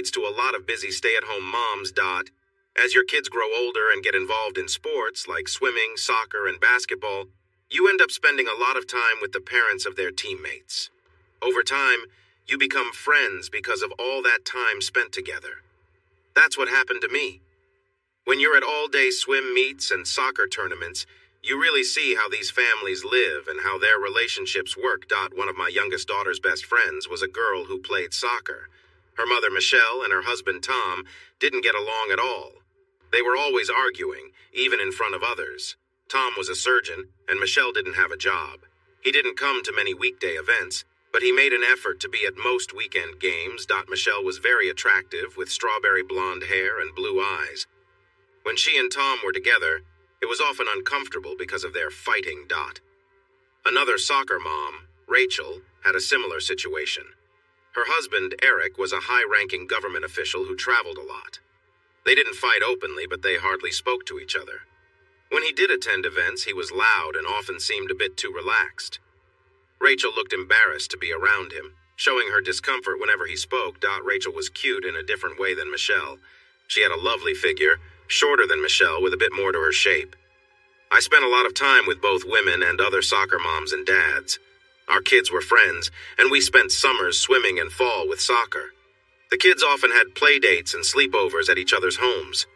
Leads to a lot of busy stay-at-home moms. As your kids grow older and get involved in sports like swimming, soccer, and basketball, you end up spending a lot of time with the parents of their teammates. Over time, you become friends because of all that time spent together. That's what happened to me. When you're at all-day swim meets and soccer tournaments, you really see how these families live and how their relationships work. One of my youngest daughter's best friends was a girl who played soccer. Her mother, Michelle, and her husband, Tom, didn't get along at all. They were always arguing, even in front of others. Tom was a surgeon, and Michelle didn't have a job. He didn't come to many weekday events, but he made an effort to be at most weekend games. Michelle was very attractive, with strawberry blonde hair and blue eyes. When she and Tom were together, it was often uncomfortable because of their fighting. Another soccer mom, Rachel, had a similar situation. Her husband, Eric, was a high-ranking government official who traveled a lot. They didn't fight openly, but they hardly spoke to each other. When he did attend events, he was loud and often seemed a bit too relaxed. Rachel looked embarrassed to be around him, showing her discomfort whenever he spoke. Rachel was cute in a different way than Michelle. She had a lovely figure, shorter than Michelle, with a bit more to her shape. I spent a lot of time with both women and other soccer moms and dads. Our kids were friends, and we spent summers swimming and fall with soccer. The kids often had play dates and sleepovers at each other's homes.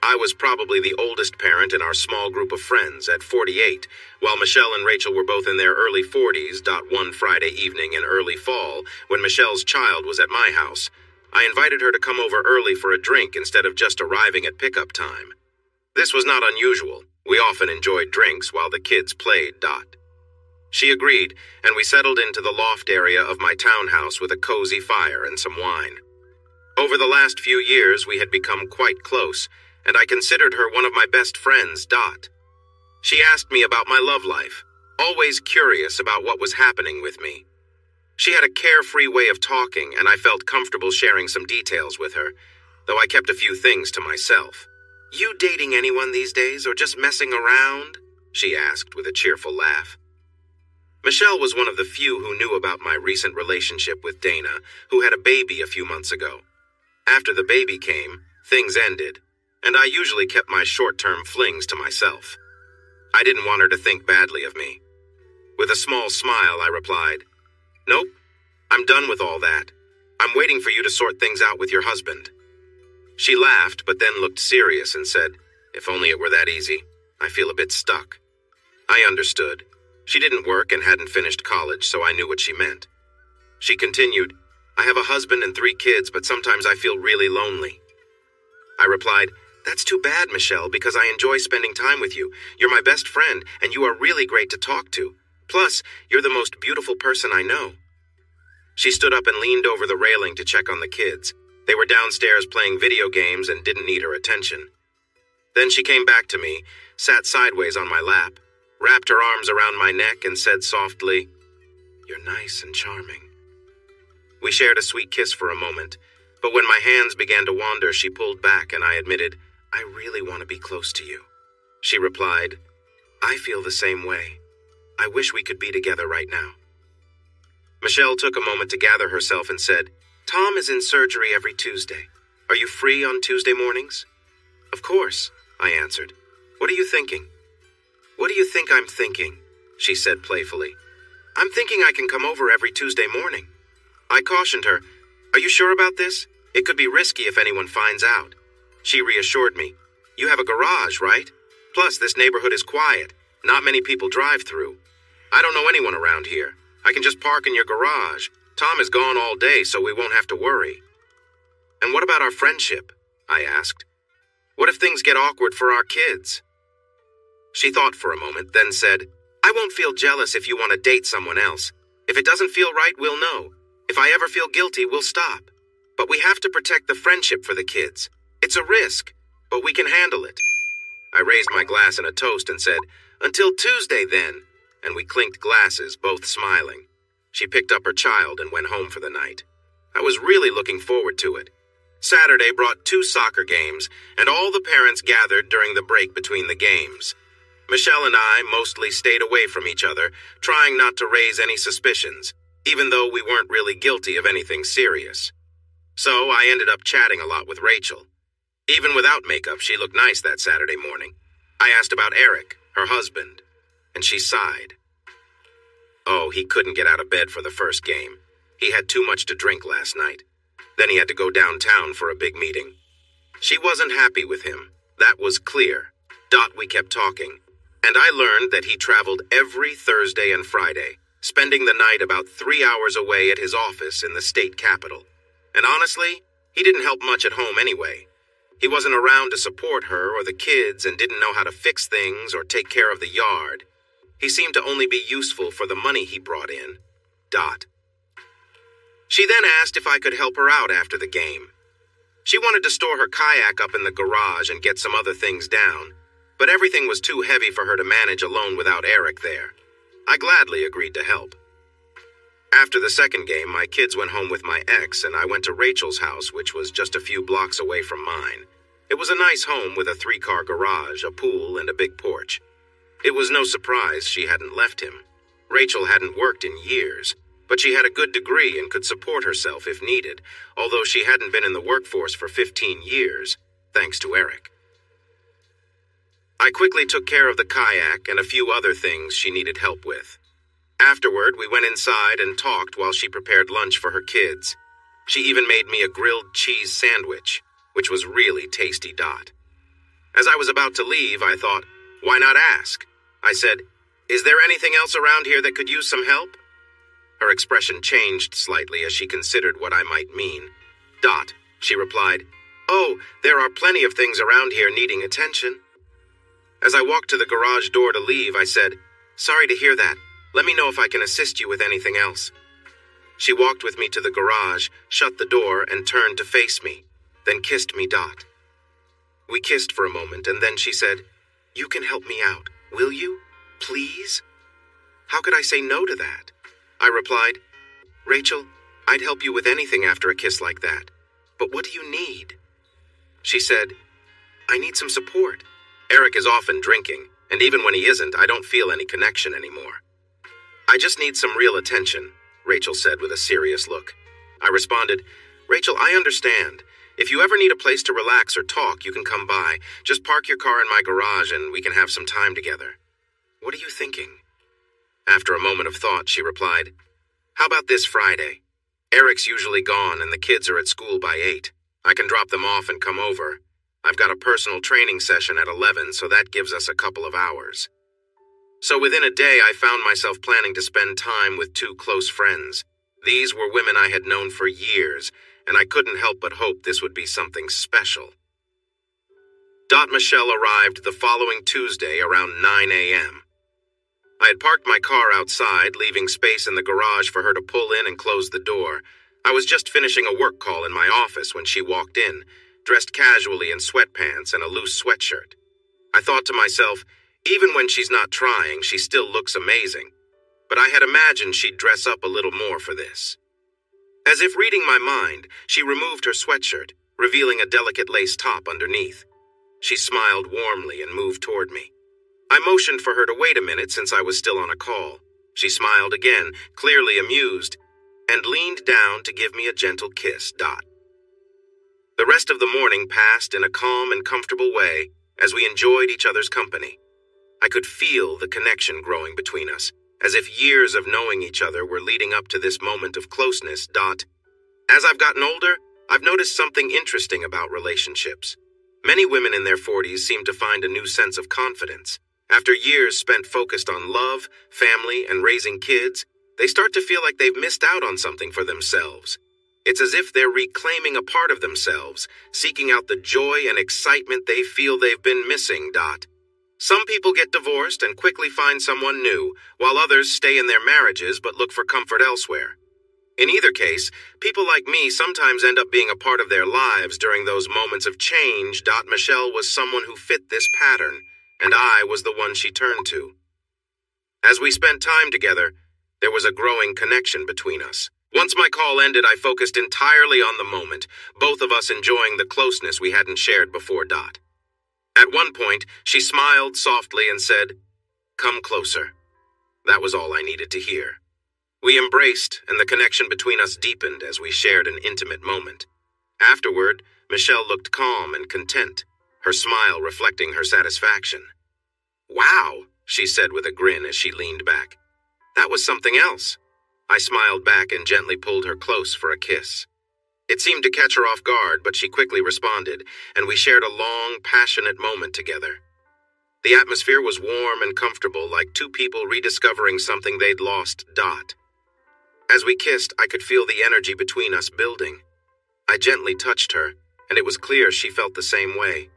I was probably the oldest parent in our small group of friends at 48, while Michelle and Rachel were both in their early 40s. One Friday evening in early fall, when Michelle's child was at my house, I invited her to come over early for a drink instead of just arriving at pickup time. This was not unusual. We often enjoyed drinks while the kids played. She agreed, and we settled into the loft area of my townhouse with a cozy fire and some wine. Over the last few years, we had become quite close, and I considered her one of my best friends. She asked me about my love life, always curious about what was happening with me. She had a carefree way of talking, and I felt comfortable sharing some details with her, though I kept a few things to myself. "You dating anyone these days, or just messing around?" she asked with a cheerful laugh. Michelle was one of the few who knew about my recent relationship with Dana, who had a baby a few months ago. After the baby came, things ended, and I usually kept my short-term flings to myself. I didn't want her to think badly of me. With a small smile, I replied, "Nope, I'm done with all that. I'm waiting for you to sort things out with your husband." She laughed, but then looked serious and said, "If only it were that easy. I feel a bit stuck." I understood. She didn't work and hadn't finished college, so I knew what she meant. She continued, "I have a husband and 3 kids, but sometimes I feel really lonely." I replied, "That's too bad, Michelle, because I enjoy spending time with you. You're my best friend, and you are really great to talk to. Plus, you're the most beautiful person I know." She stood up and leaned over the railing to check on the kids. They were downstairs playing video games and didn't need her attention. Then she came back to me, sat sideways on my lap, wrapped her arms around my neck, and said softly, "You're nice and charming." We shared a sweet kiss for a moment, but when my hands began to wander, she pulled back and I admitted, "I really want to be close to you." She replied, "I feel the same way. I wish we could be together right now." Michelle took a moment to gather herself and said, "Tom is in surgery every Tuesday. Are you free on Tuesday mornings?" "Of course," I answered. "What are you thinking?" "What do you think I'm thinking?" she said playfully. "I'm thinking I can come over every Tuesday morning." I cautioned her, "Are you sure about this? It could be risky if anyone finds out." She reassured me, "You have a garage, right? Plus, this neighborhood is quiet. Not many people drive through. I don't know anyone around here. I can just park in your garage. Tom is gone all day, so we won't have to worry." "And what about our friendship?" I asked. "What if things get awkward for our kids?" She thought for a moment, then said, "I won't feel jealous if you want to date someone else. If it doesn't feel right, we'll know. If I ever feel guilty, we'll stop. But we have to protect the friendship for the kids. It's a risk, but we can handle it." I raised my glass in a toast and said, "Until Tuesday, then," and we clinked glasses, both smiling. She picked up her child and went home for the night. I was really looking forward to it. Saturday brought 2 soccer games, and all the parents gathered during the break between the games. Michelle and I mostly stayed away from each other, trying not to raise any suspicions, even though we weren't really guilty of anything serious. So I ended up chatting a lot with Rachel. Even without makeup, she looked nice that Saturday morning. I asked about Eric, her husband, and she sighed. Oh, he couldn't get out of bed for the first game. He had too much to drink last night. Then he had to go downtown for a big meeting. She wasn't happy with him. That was clear. We kept talking, and I learned that he traveled every Thursday and Friday, spending the night about 3 hours away at his office in the state capitol. And honestly, he didn't help much at home anyway. He wasn't around to support her or the kids and didn't know how to fix things or take care of the yard. He seemed to only be useful for the money he brought in. She then asked if I could help her out after the game. She wanted to store her kayak up in the garage and get some other things down, but everything was too heavy for her to manage alone without Eric there. I gladly agreed to help. After the second game, my kids went home with my ex, and I went to Rachel's house, which was just a few blocks away from mine. It was a nice home with a 3-car garage, a pool, and a big porch. It was no surprise she hadn't left him. Rachel hadn't worked in years, but she had a good degree and could support herself if needed, although she hadn't been in the workforce for 15 years, thanks to Eric. I quickly took care of the kayak and a few other things she needed help with. Afterward, we went inside and talked while she prepared lunch for her kids. She even made me a grilled cheese sandwich, which was really tasty. As I was about to leave, I thought, why not ask? I said, "Is there anything else around here that could use some help?" Her expression changed slightly as she considered what I might mean. She replied, "Oh, there are plenty of things around here needing attention." As I walked to the garage door to leave, I said, "Sorry to hear that. Let me know if I can assist you with anything else." She walked with me to the garage, shut the door, and turned to face me, then kissed me. We kissed for a moment, and then she said, "You can help me out, will you? Please?" How could I say no to that? I replied, "Rachel, I'd help you with anything after a kiss like that. But what do you need?" She said, "I need some support. Eric is often drinking, and even when he isn't, I don't feel any connection anymore." "I just need some real attention," Rachel said with a serious look. I responded, "Rachel, I understand. If you ever need a place to relax or talk, you can come by. Just park your car in my garage and we can have some time together." "What are you thinking?" After a moment of thought, she replied, "How about this Friday? Eric's usually gone and the kids are at school by 8. I can drop them off and come over. I've got a personal training session at 11, so that gives us a couple of hours." So within a day, I found myself planning to spend time with 2 close friends. These were women I had known for years, and I couldn't help but hope this would be something special. Michelle arrived the following Tuesday around 9 a.m. I had parked my car outside, leaving space in the garage for her to pull in and close the door. I was just finishing a work call in my office when she walked in, dressed casually in sweatpants and a loose sweatshirt. I thought to myself, even when she's not trying, she still looks amazing. But I had imagined she'd dress up a little more for this. As if reading my mind, she removed her sweatshirt, revealing a delicate lace top underneath. She smiled warmly and moved toward me. I motioned for her to wait a minute since I was still on a call. She smiled again, clearly amused, and leaned down to give me a gentle kiss. The rest of the morning passed in a calm and comfortable way as we enjoyed each other's company. I could feel the connection growing between us, as if years of knowing each other were leading up to this moment of closeness. As I've gotten older, I've noticed something interesting about relationships. Many women in their 40s seem to find a new sense of confidence. After years spent focused on love, family, and raising kids, they start to feel like they've missed out on something for themselves. It's as if they're reclaiming a part of themselves, seeking out the joy and excitement they feel they've been missing. Some people get divorced and quickly find someone new, while others stay in their marriages but look for comfort elsewhere. In either case, people like me sometimes end up being a part of their lives during those moments of change. Michelle was someone who fit this pattern, and I was the one she turned to. As we spent time together, there was a growing connection between us. Once my call ended, I focused entirely on the moment, both of us enjoying the closeness we hadn't shared before. At one point, she smiled softly and said, "Come closer." That was all I needed to hear. We embraced, and the connection between us deepened as we shared an intimate moment. Afterward, Michelle looked calm and content, her smile reflecting her satisfaction. "Wow," she said with a grin as she leaned back. "That was something else." I smiled back and gently pulled her close for a kiss. It seemed to catch her off guard, but she quickly responded, and we shared a long, passionate moment together. The atmosphere was warm and comfortable, like two people rediscovering something they'd lost. As we kissed, I could feel the energy between us building. I gently touched her, and it was clear she felt the same way.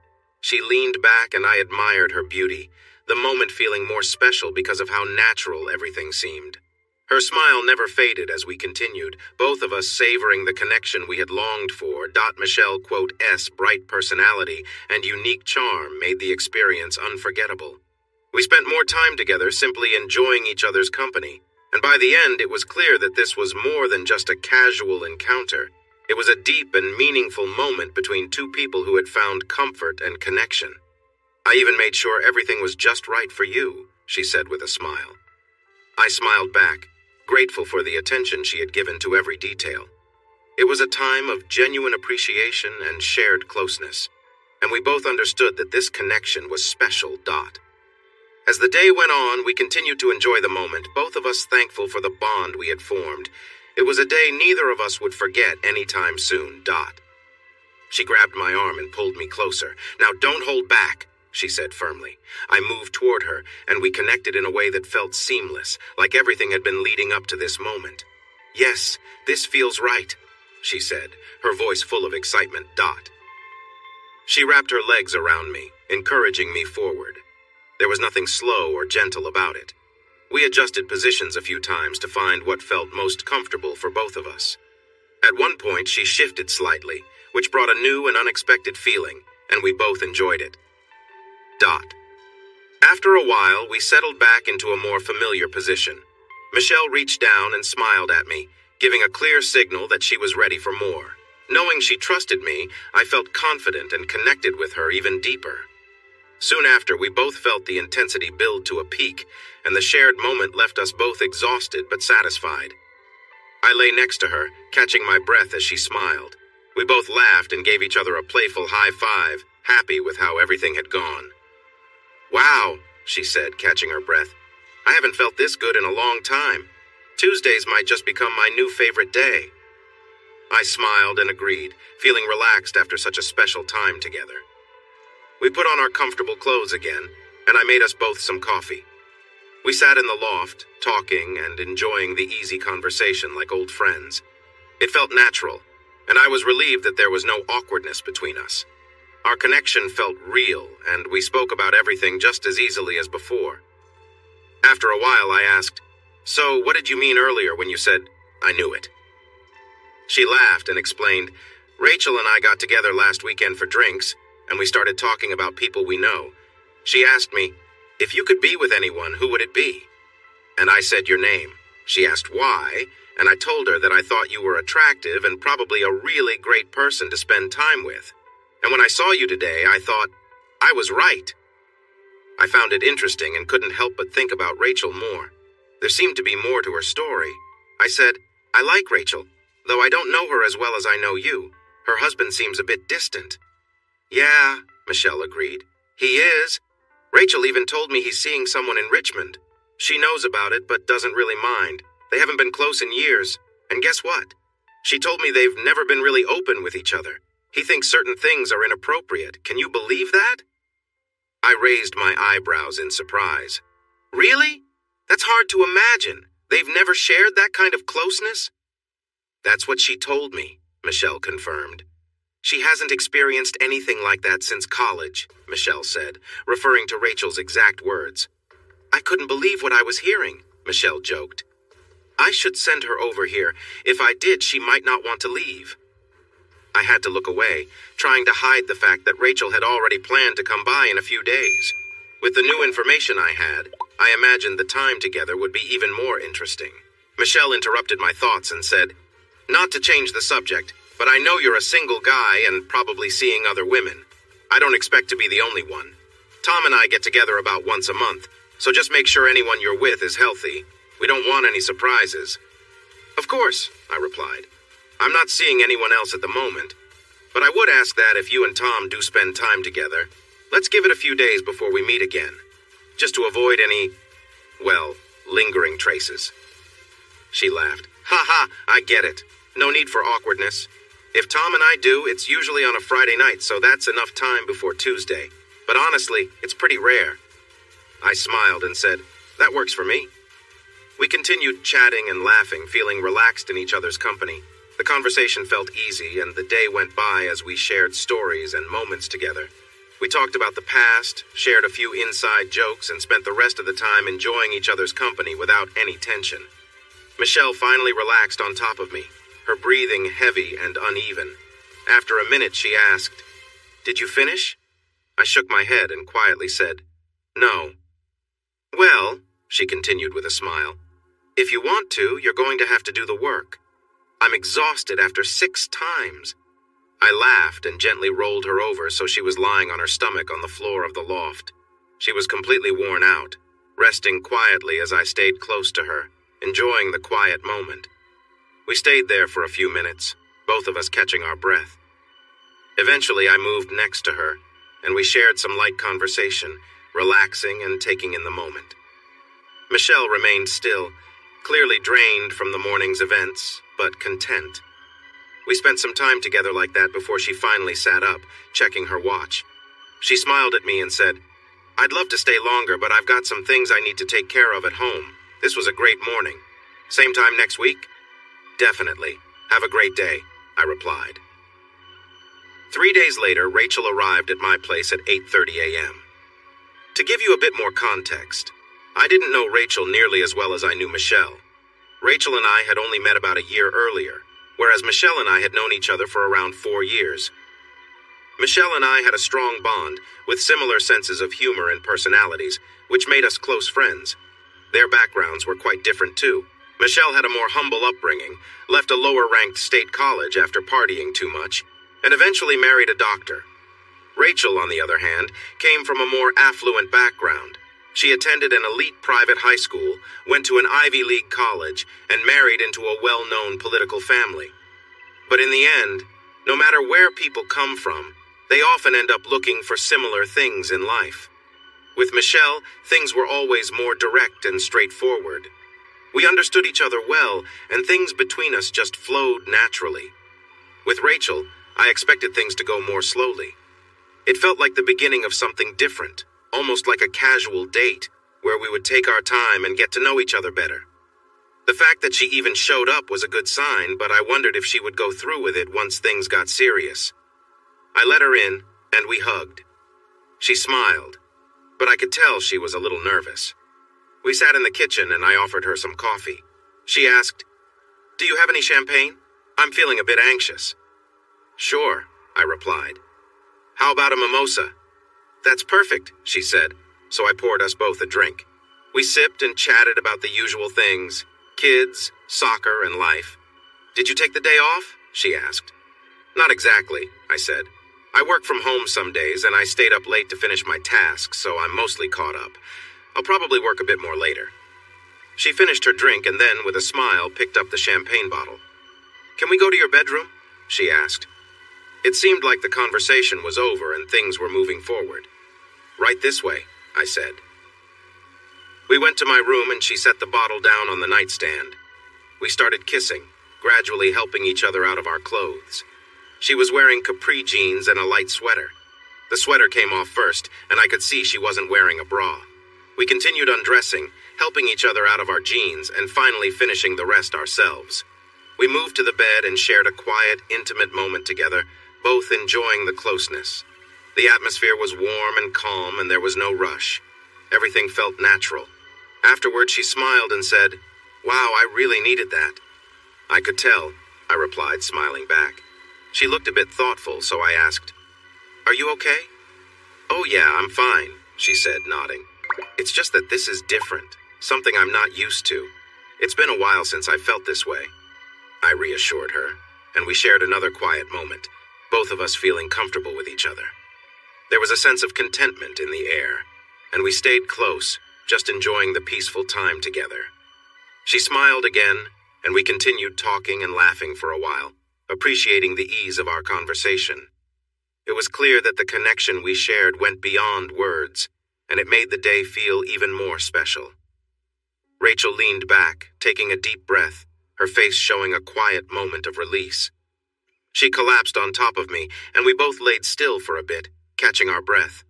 She leaned back and I admired her beauty, the moment feeling more special because of how natural everything seemed. Her smile never faded as we continued, both of us savoring the connection we had longed for. Michelle, S bright personality and unique charm made the experience unforgettable. We spent more time together simply enjoying each other's company, and by the end it was clear that this was more than just a casual encounter. It was a deep and meaningful moment between two people who had found comfort and connection. "I even made sure everything was just right for you," she said with a smile. I smiled back, grateful for the attention she had given to every detail. It was a time of genuine appreciation and shared closeness, and we both understood that this connection was special. As the day went on, we continued to enjoy the moment, both of us thankful for the bond we had formed. It was a day neither of us would forget anytime soon. She grabbed my arm and pulled me closer. "Now don't hold back," she said firmly. I moved toward her, and we connected in a way that felt seamless, like everything had been leading up to this moment. "Yes, this feels right," she said, her voice full of excitement. She wrapped her legs around me, encouraging me forward. There was nothing slow or gentle about it. We adjusted positions a few times to find what felt most comfortable for both of us. At one point, she shifted slightly, which brought a new and unexpected feeling, and we both enjoyed it. After a while, we settled back into a more familiar position. Michelle reached down and smiled at me, giving a clear signal that she was ready for more. Knowing she trusted me, I felt confident and connected with her even deeper. Soon after, we both felt the intensity build to a peak, and the shared moment left us both exhausted but satisfied. I lay next to her, catching my breath as she smiled. We both laughed and gave each other a playful high five, happy with how everything had gone. "Wow," she said, catching her breath. "I haven't felt this good in a long time. Tuesdays might just become my new favorite day." I smiled and agreed, feeling relaxed after such a special time together. We put on our comfortable clothes again, and I made us both some coffee. We sat in the loft, talking and enjoying the easy conversation like old friends. It felt natural, and I was relieved that there was no awkwardness between us. Our connection felt real, and we spoke about everything just as easily as before. After a while, I asked, "So, what did you mean earlier when you said, 'I knew it'?" She laughed and explained, "Rachel and I got together last weekend for drinks, and we started talking about people we know. She asked me, 'If you could be with anyone, who would it be?' And I said your name. She asked why, and I told her that I thought you were attractive and probably a really great person to spend time with. And when I saw you today, I thought, I was right." I found it interesting and couldn't help but think about Rachel more. There seemed to be more to her story. I said, "I like Rachel, though I don't know her as well as I know you. Her husband seems a bit distant." "Yeah," Michelle agreed. "He is. Rachel even told me he's seeing someone in Richmond. She knows about it, but doesn't really mind. They haven't been close in years. And guess what? She told me they've never been really open with each other. He thinks certain things are inappropriate. Can you believe that?" I raised my eyebrows in surprise. "Really? That's hard to imagine. They've never shared that kind of closeness?" "That's what she told me," Michelle confirmed. "She hasn't experienced anything like that since college," Michelle said, referring to Rachel's exact words. "I couldn't believe what I was hearing," Michelle joked. "I should send her over here. If I did, she might not want to leave." I had to look away, trying to hide the fact that Rachel had already planned to come by in a few days. With the new information I had, I imagined the time together would be even more interesting. Michelle interrupted my thoughts and said, "Not to change the subject, but I know you're a single guy and probably seeing other women. I don't expect to be the only one. Tom and I get together about once a month, so just make sure anyone you're with is healthy. We don't want any surprises." "Of course," I replied. "I'm not seeing anyone else at the moment. But I would ask that if you and Tom do spend time together, let's give it a few days before we meet again, just to avoid any, well, lingering traces." She laughed. "Ha ha, I get it. No need for awkwardness. If Tom and I do, it's usually on a Friday night, so that's enough time before Tuesday. But honestly, it's pretty rare." I smiled and said, "That works for me." We continued chatting and laughing, feeling relaxed in each other's company. The conversation felt easy, and the day went by as we shared stories and moments together. We talked about the past, shared a few inside jokes, and spent the rest of the time enjoying each other's company without any tension. Michelle finally relaxed on top of me, her breathing heavy and uneven. After a minute, she asked, "Did you finish?" I shook my head and quietly said, "No." "Well," she continued with a smile, "if you want to, you're going to have to do the work. I'm exhausted after 6 times. I laughed and gently rolled her over so she was lying on her stomach on the floor of the loft. She was completely worn out, resting quietly as I stayed close to her, enjoying the quiet moment. We stayed there for a few minutes, both of us catching our breath. Eventually, I moved next to her, and we shared some light conversation, relaxing and taking in the moment. Michelle remained still, clearly drained from the morning's events, but content. We spent some time together like that before she finally sat up, checking her watch. She smiled at me and said, "I'd love to stay longer, but I've got some things I need to take care of at home. This was a great morning. Same time next week?" "Definitely. Have a great day," I replied. 3 days later, Rachel arrived at my place at 8:30 a.m. To give you a bit more context, I didn't know Rachel nearly as well as I knew Michelle. Rachel and I had only met about a year earlier, whereas Michelle and I had known each other for around 4 years. Michelle and I had a strong bond, with similar senses of humor and personalities, which made us close friends. Their backgrounds were quite different too. Michelle had a more humble upbringing, left a lower-ranked state college after partying too much, and eventually married a doctor. Rachel, on the other hand, came from a more affluent background. She attended an elite private high school, went to an Ivy League college, and married into a well-known political family. But in the end, no matter where people come from, they often end up looking for similar things in life. With Michelle, things were always more direct and straightforward. We understood each other well, and things between us just flowed naturally. With Rachel, I expected things to go more slowly. It felt like the beginning of something different, almost like a casual date, where we would take our time and get to know each other better. The fact that she even showed up was a good sign, but I wondered if she would go through with it once things got serious. I let her in, and we hugged. She smiled, but I could tell she was a little nervous. We sat in the kitchen, and I offered her some coffee. She asked, "Do you have any champagne? I'm feeling a bit anxious." "Sure," I replied. "How about a mimosa?" "That's perfect," she said, so I poured us both a drink. We sipped and chatted about the usual things, kids, soccer, and life. "Did you take the day off?" she asked. "Not exactly," I said. "I work from home some days, and I stayed up late to finish my tasks, so I'm mostly caught up. I'll probably work a bit more later." She finished her drink and then, with a smile, picked up the champagne bottle. "Can we go to your bedroom?" she asked. It seemed like the conversation was over and things were moving forward. "Right this way," I said. We went to my room and she set the bottle down on the nightstand. We started kissing, gradually helping each other out of our clothes. She was wearing capri jeans and a light sweater. The sweater came off first, and I could see she wasn't wearing a bra. We continued undressing, helping each other out of our jeans, and finally finishing the rest ourselves. We moved to the bed and shared a quiet, intimate moment together, both enjoying the closeness. The atmosphere was warm and calm, and there was no rush. Everything felt natural. Afterward, she smiled and said, "Wow, I really needed that." "I could tell," I replied, smiling back. She looked a bit thoughtful, so I asked, "Are you okay?" "Oh yeah, I'm fine," she said, nodding. "It's just that this is different, something I'm not used to. It's been a while since I felt this way." I reassured her, and we shared another quiet moment, both of us feeling comfortable with each other. There was a sense of contentment in the air, and we stayed close, just enjoying the peaceful time together. She smiled again, and we continued talking and laughing for a while. appreciating the ease of our conversation. It was clear that the connection we shared went beyond words, and it made the day feel even more special. Rachel leaned back, taking a deep breath, her face showing a quiet moment of release. She collapsed on top of me, and we both laid still for a bit, catching our breath.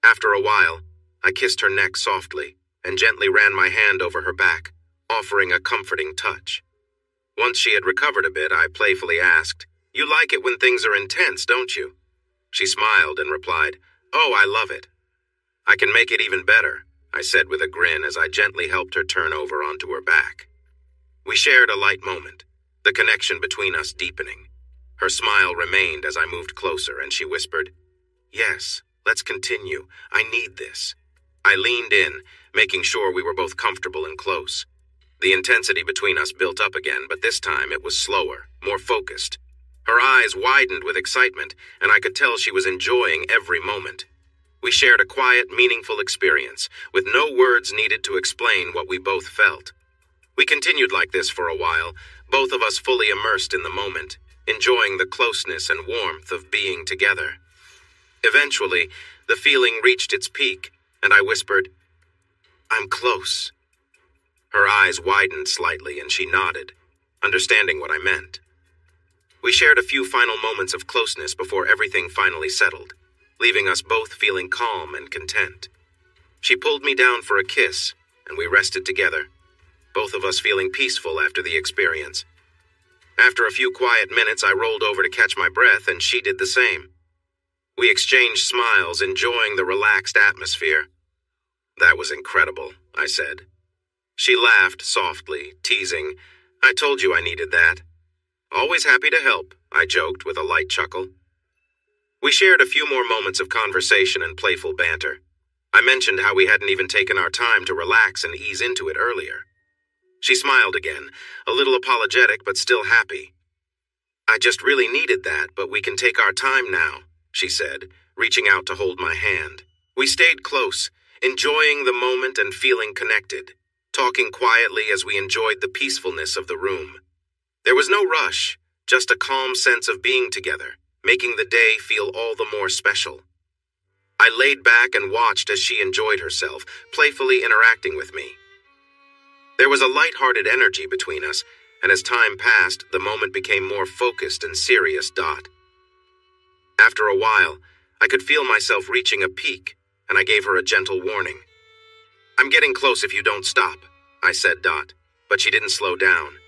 After a while, I kissed her neck softly and gently ran my hand over her back, offering a comforting touch. Once she had recovered a bit, I playfully asked, "You like it when things are intense, don't you?" She smiled and replied, "Oh, I love it." "I can make it even better," I said with a grin as I gently helped her turn over onto her back. We shared a light moment, the connection between us deepening. Her smile remained as I moved closer, and she whispered, "Yes, let's continue. I need this." I leaned in, making sure we were both comfortable and close. The intensity between us built up again, but this time it was slower, more focused. Her eyes widened with excitement, and I could tell she was enjoying every moment. We shared a quiet, meaningful experience, with no words needed to explain what we both felt. We continued like this for a while, both of us fully immersed in the moment, enjoying the closeness and warmth of being together. Eventually, the feeling reached its peak, and I whispered, "I'm close." Her eyes widened slightly, and she nodded, understanding what I meant. We shared a few final moments of closeness before everything finally settled, leaving us both feeling calm and content. She pulled me down for a kiss, and we rested together, both of us feeling peaceful after the experience. After a few quiet minutes, I rolled over to catch my breath, and she did the same. We exchanged smiles, enjoying the relaxed atmosphere. "That was incredible," I said. She laughed softly, teasing, "I told you I needed that." "Always happy to help," I joked with a light chuckle. We shared a few more moments of conversation and playful banter. I mentioned how we hadn't even taken our time to relax and ease into it earlier. She smiled again, a little apologetic but still happy. "I just really needed that, but we can take our time now," she said, reaching out to hold my hand. We stayed close, enjoying the moment and feeling connected, talking quietly as we enjoyed the peacefulness of the room. There was no rush, just a calm sense of being together, making the day feel all the more special. I laid back and watched as she enjoyed herself, playfully interacting with me. There was a light-hearted energy between us, and as time passed, the moment became more focused and serious. After a while, I could feel myself reaching a peak, and I gave her a gentle warning. "I'm getting close if you don't stop," I said. But she didn't slow down.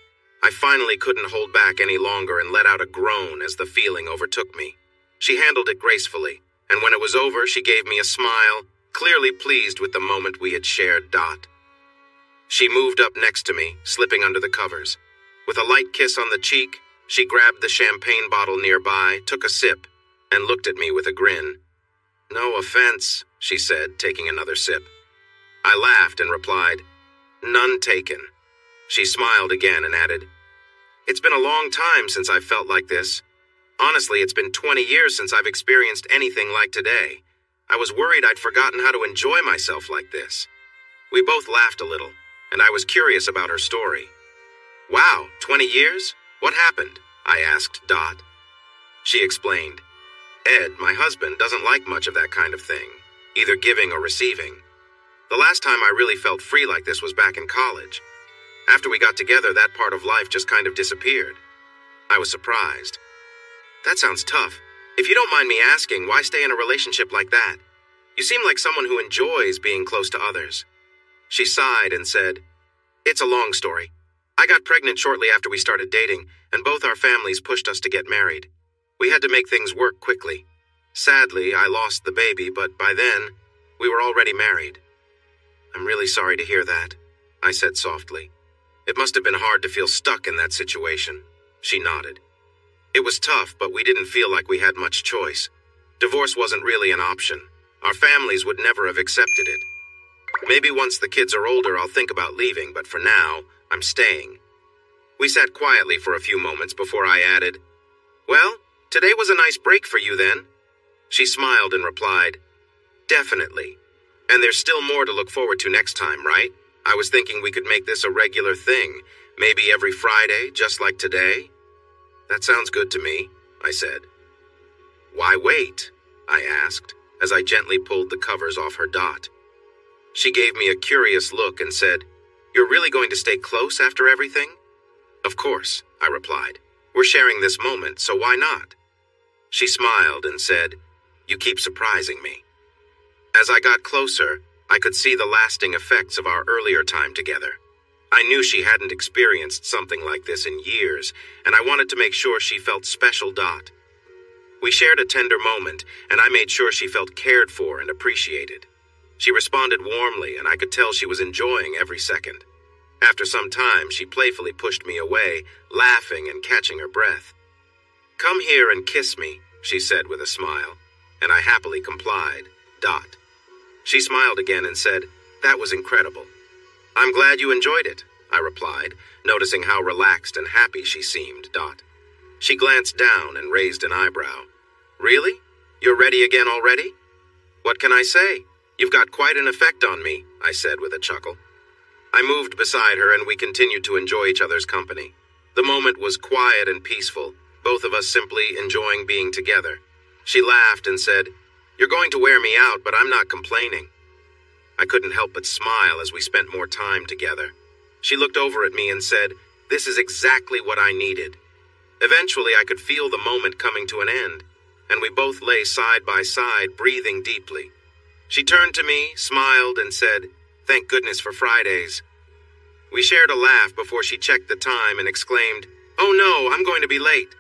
I finally couldn't hold back any longer and let out a groan as the feeling overtook me. She handled it gracefully, and when it was over, she gave me a smile, clearly pleased with the moment we had shared. She moved up next to me, slipping under the covers. With a light kiss on the cheek, she grabbed the champagne bottle nearby, took a sip, and looked at me with a grin. "No offense," she said, taking another sip. I laughed and replied, "None taken." She smiled again and added, "It's been a long time since I've felt like this. Honestly, it's been 20 years since I've experienced anything like today. I was worried I'd forgotten how to enjoy myself like this." We both laughed a little, and I was curious about her story. "Wow, 20 years? What happened?" I asked. She explained, "Ed, my husband, doesn't like much of that kind of thing, either giving or receiving. The last time I really felt free like this was back in college. After we got together, that part of life just kind of disappeared." I was surprised. "That sounds tough. If you don't mind me asking, why stay in a relationship like that? You seem like someone who enjoys being close to others." She sighed and said, "It's a long story. I got pregnant shortly after we started dating, and both our families pushed us to get married. We had to make things work quickly. Sadly, I lost the baby, but by then, we were already married." "I'm really sorry to hear that," I said softly. "It must have been hard to feel stuck in that situation." She nodded. "It was tough, but we didn't feel like we had much choice. Divorce wasn't really an option. Our families would never have accepted it. Maybe once the kids are older, I'll think about leaving, but for now, I'm staying." We sat quietly for a few moments before I added, "Well, today was a nice break for you then." She smiled and replied, "Definitely. And there's still more to look forward to next time, right? I was thinking we could make this a regular thing, maybe every Friday, just like today." That sounds good to me, I said. Why wait? I asked, as I gently pulled the covers off her Dot. She gave me a curious look and said, You're really going to stay close after everything? Of course, I replied. We're sharing this moment, so why not? She smiled and said, You keep surprising me. As I got closer, I could see the lasting effects of our earlier time together. I knew she hadn't experienced something like this in years, and I wanted to make sure she felt special. We shared a tender moment, and I made sure she felt cared for and appreciated. She responded warmly, and I could tell she was enjoying every second. After some time, she playfully pushed me away, laughing and catching her breath. Come here and kiss me, she said with a smile, and I happily complied. She smiled again and said, That was incredible. I'm glad you enjoyed it, I replied, noticing how relaxed and happy she seemed. She glanced down and raised an eyebrow. Really? You're ready again already? What can I say? You've got quite an effect on me, I said with a chuckle. I moved beside her and we continued to enjoy each other's company. The moment was quiet and peaceful, both of us simply enjoying being together. She laughed and said, You're going to wear me out, but I'm not complaining. I couldn't help but smile as we spent more time together. She looked over at me and said, This is exactly what I needed. Eventually, I could feel the moment coming to an end, and we both lay side by side, breathing deeply. She turned to me, smiled, and said, Thank goodness for Fridays. We shared a laugh before she checked the time and exclaimed, Oh no, I'm going to be late.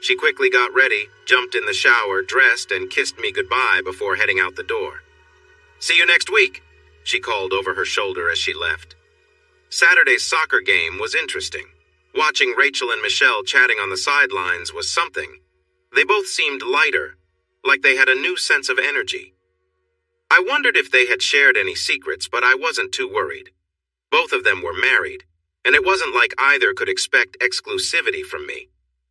She quickly got ready, jumped in the shower, dressed, and kissed me goodbye before heading out the door. See you next week, she called over her shoulder as she left. Saturday's soccer game was interesting. Watching Rachel and Michelle chatting on the sidelines was something. They both seemed lighter, like they had a new sense of energy. I wondered if they had shared any secrets, but I wasn't too worried. Both of them were married, and it wasn't like either could expect exclusivity from me.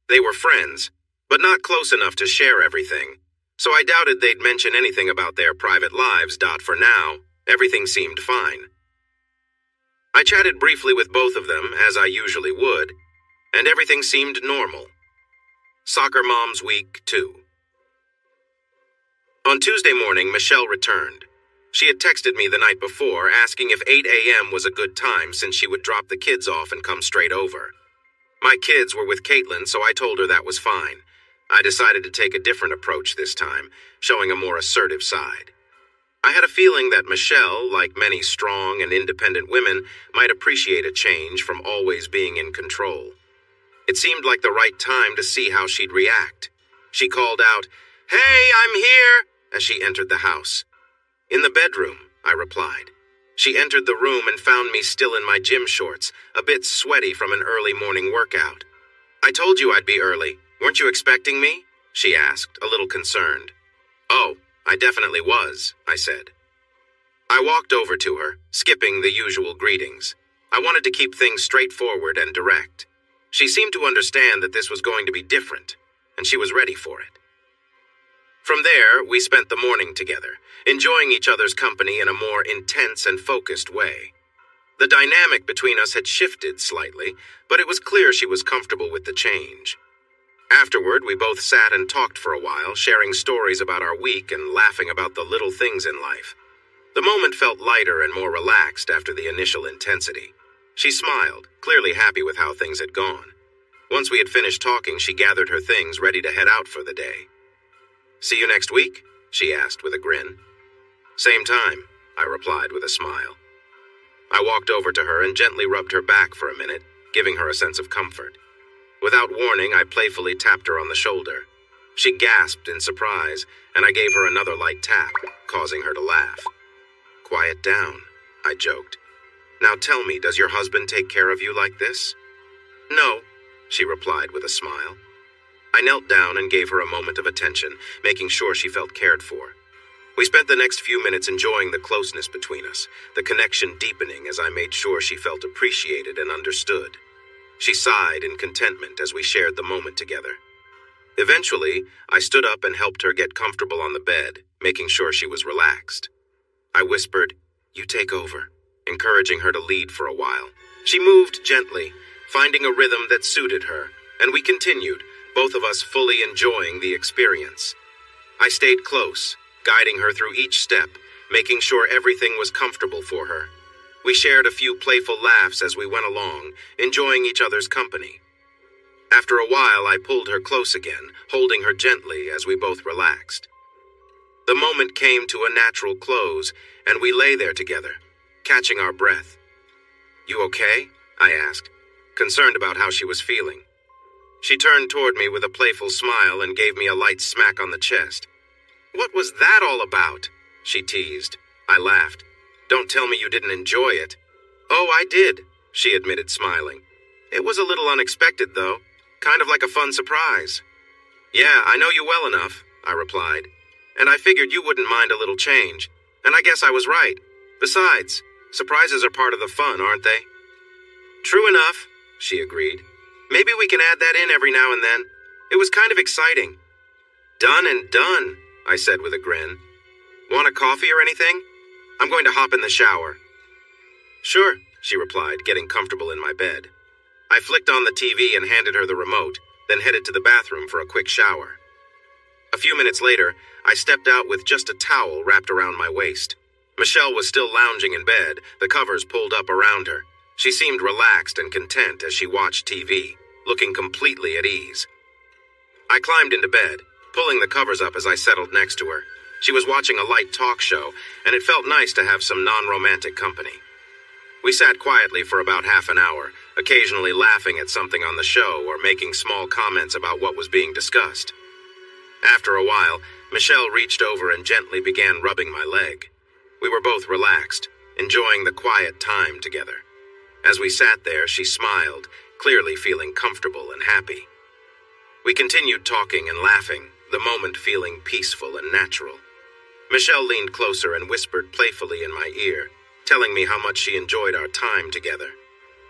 They were friends, but not close enough to share everything, so I doubted they'd mention anything about their private lives. For now, everything seemed fine. I chatted briefly with both of them, as I usually would, and everything seemed normal. Soccer Moms Week 2. On Tuesday morning, Michelle returned. She had texted me the night before, asking if 8 a.m. was a good time since she would drop the kids off and come straight over. My kids were with Caitlin, so I told her that was fine. I decided to take a different approach this time, showing a more assertive side. I had a feeling that Michelle, like many strong and independent women, might appreciate a change from always being in control. It seemed like the right time to see how she'd react. She called out, "Hey, I'm here," as she entered the house. "In the bedroom," I replied. She entered the room and found me still in my gym shorts, a bit sweaty from an early morning workout. "I told you I'd be early. Weren't you expecting me?" she asked, a little concerned. "Oh, I definitely was," I said. I walked over to her, skipping the usual greetings. I wanted to keep things straightforward and direct. She seemed to understand that this was going to be different, and she was ready for it. From there, we spent the morning together, enjoying each other's company in a more intense and focused way. The dynamic between us had shifted slightly, but it was clear she was comfortable with the change. Afterward, we both sat and talked for a while, sharing stories about our week and laughing about the little things in life. The moment felt lighter and more relaxed after the initial intensity. She smiled, clearly happy with how things had gone. Once we had finished talking, she gathered her things, ready to head out for the day. "See you next week?" she asked with a grin. "Same time," I replied with a smile. I walked over to her and gently rubbed her back for a minute, giving her a sense of comfort. Without warning, I playfully tapped her on the shoulder. She gasped in surprise, and I gave her another light tap, causing her to laugh. "Quiet down," I joked. "Now tell me, does your husband take care of you like this?" "No," she replied with a smile. I knelt down and gave her a moment of attention, making sure she felt cared for. We spent the next few minutes enjoying the closeness between us, the connection deepening as I made sure she felt appreciated and understood. She sighed in contentment as we shared the moment together. Eventually, I stood up and helped her get comfortable on the bed, making sure she was relaxed. I whispered, "You take over," encouraging her to lead for a while. She moved gently, finding a rhythm that suited her, and we continued, both of us fully enjoying the experience. I stayed close, guiding her through each step, making sure everything was comfortable for her. We shared a few playful laughs as we went along, enjoying each other's company. After a while, I pulled her close again, holding her gently as we both relaxed. The moment came to a natural close, and we lay there together, catching our breath. "You okay?" I asked, concerned about how she was feeling. She turned toward me with a playful smile and gave me a light smack on the chest. "What was that all about?" she teased. I laughed. "Don't tell me you didn't enjoy it." "Oh, I did," she admitted, smiling. "It was a little unexpected, though. Kind of like a fun surprise." "Yeah, I know you well enough," I replied. "And I figured you wouldn't mind a little change. And I guess I was right. Besides, surprises are part of the fun, aren't they?" "True enough," she agreed. "Maybe we can add that in every now and then. It was kind of exciting." "Done and done," I said with a grin. "Want a coffee or anything? I'm going to hop in the shower." "Sure," she replied, getting comfortable in my bed. I flicked on the TV and handed her the remote, then headed to the bathroom for a quick shower. A few minutes later, I stepped out with just a towel wrapped around my waist. Michelle was still lounging in bed, the covers pulled up around her. She seemed relaxed and content as she watched TV, looking completely at ease. I climbed into bed, pulling the covers up as I settled next to her. She was watching a light talk show, and it felt nice to have some non-romantic company. We sat quietly for about half an hour, occasionally laughing at something on the show or making small comments about what was being discussed. After a while, Michelle reached over and gently began rubbing my leg. We were both relaxed, enjoying the quiet time together. As we sat there, she smiled, clearly feeling comfortable and happy. We continued talking and laughing, the moment feeling peaceful and natural. Michelle leaned closer and whispered playfully in my ear, telling me how much she enjoyed our time together.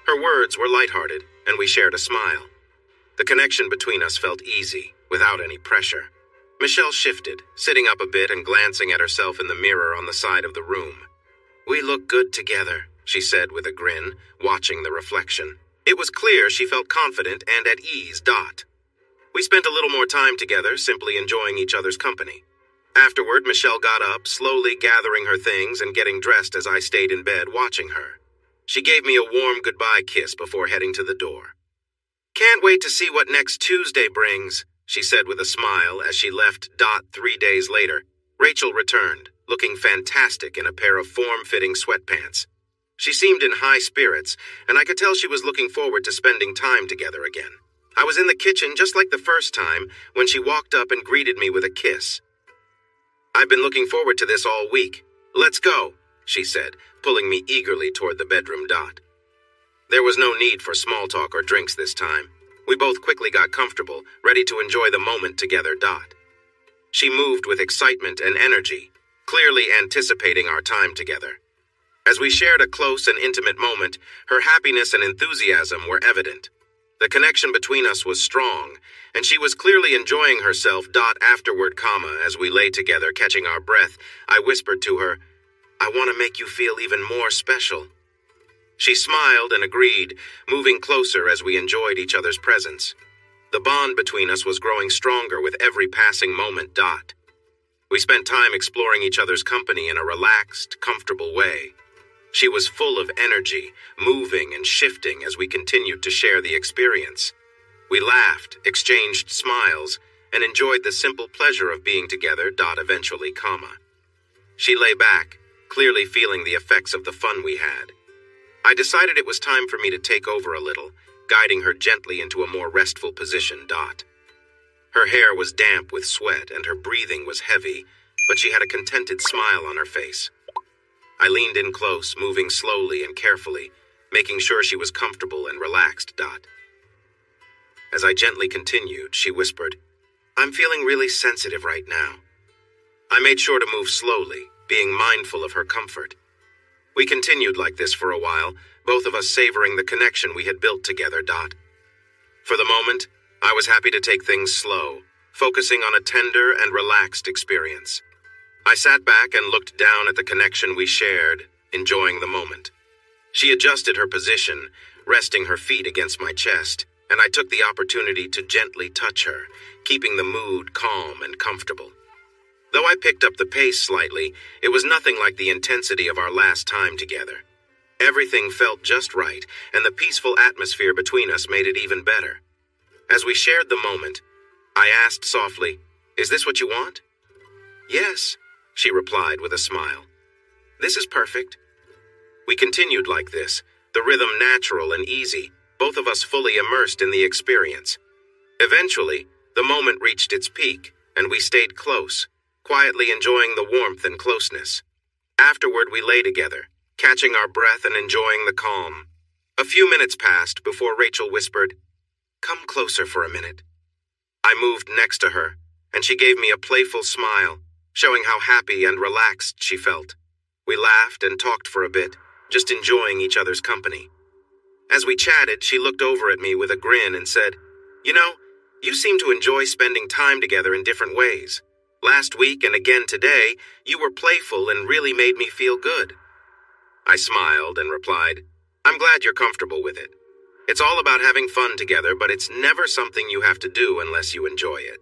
Her words were lighthearted, and we shared a smile. The connection between us felt easy, without any pressure. Michelle shifted, sitting up a bit and glancing at herself in the mirror on the side of the room. "We look good together," she said with a grin, watching the reflection. It was clear she felt confident and at ease. We spent a little more time together, simply enjoying each other's company. Afterward, Michelle got up, slowly gathering her things and getting dressed as I stayed in bed watching her. She gave me a warm goodbye kiss before heading to the door. "Can't wait to see what next Tuesday brings," she said with a smile as she left. 3 days later, Rachel returned, looking fantastic in a pair of form-fitting sweatpants. She seemed in high spirits, and I could tell she was looking forward to spending time together again. I was in the kitchen just like the first time when she walked up and greeted me with a kiss. "I've been looking forward to this all week. Let's go," she said, pulling me eagerly toward the bedroom. There was no need for small talk or drinks this time. We both quickly got comfortable, ready to enjoy the moment together. She moved with excitement and energy, clearly anticipating our time together. As we shared a close and intimate moment, her happiness and enthusiasm were evident. The connection between us was strong, and she was clearly enjoying herself. Afterward, as we lay together catching our breath, I whispered to her, "I want to make you feel even more special." She smiled and agreed, moving closer as we enjoyed each other's presence. The bond between us was growing stronger with every passing moment. We spent time exploring each other's company in a relaxed, comfortable way. She was full of energy, moving and shifting as we continued to share the experience. We laughed, exchanged smiles, and enjoyed the simple pleasure of being together. Eventually, she lay back, clearly feeling the effects of the fun we had. I decided it was time for me to take over a little, guiding her gently into a more restful position. Her hair was damp with sweat and her breathing was heavy, but she had a contented smile on her face. I leaned in close, moving slowly and carefully, making sure she was comfortable and relaxed. As I gently continued, she whispered, "I'm feeling really sensitive right now." I made sure to move slowly, being mindful of her comfort. We continued like this for a while, both of us savoring the connection we had built together. For the moment, I was happy to take things slow, focusing on a tender and relaxed experience. I sat back and looked down at the connection we shared, enjoying the moment. She adjusted her position, resting her feet against my chest, and I took the opportunity to gently touch her, keeping the mood calm and comfortable. Though I picked up the pace slightly, it was nothing like the intensity of our last time together. Everything felt just right, and the peaceful atmosphere between us made it even better. As we shared the moment, I asked softly, "Is this what you want?" "Yes," she replied with a smile. "This is perfect." We continued like this, the rhythm natural and easy, both of us fully immersed in the experience. Eventually, the moment reached its peak, and we stayed close, quietly enjoying the warmth and closeness. Afterward, we lay together, catching our breath and enjoying the calm. A few minutes passed before Rachel whispered, "Come closer for a minute." I moved next to her, and she gave me a playful smile, showing how happy and relaxed she felt. We laughed and talked for a bit, just enjoying each other's company. As we chatted, she looked over at me with a grin and said, "You know, you seem to enjoy spending time together in different ways. Last week and again today, you were playful and really made me feel good." I smiled and replied, "I'm glad you're comfortable with it. It's all about having fun together, but it's never something you have to do unless you enjoy it."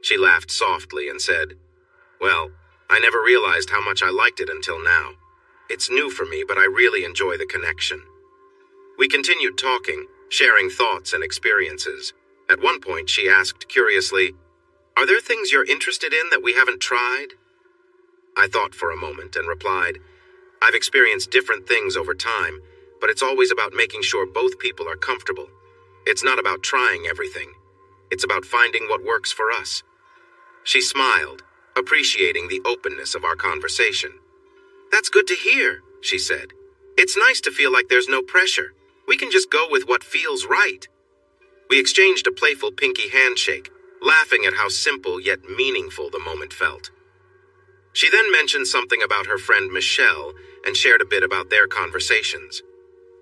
She laughed softly and said, "Well, I never realized how much I liked it until now. It's new for me, but I really enjoy the connection." We continued talking, sharing thoughts and experiences. At one point, she asked curiously, "Are there things you're interested in that we haven't tried?" I thought for a moment and replied, "I've experienced different things over time, but it's always about making sure both people are comfortable. It's not about trying everything. It's about finding what works for us." She smiled, appreciating the openness of our conversation. "That's good to hear," she said. "It's nice to feel like there's no pressure. We can just go with what feels right." We exchanged a playful pinky handshake, laughing at how simple yet meaningful the moment felt. She then mentioned something about her friend Michelle and shared a bit about their conversations.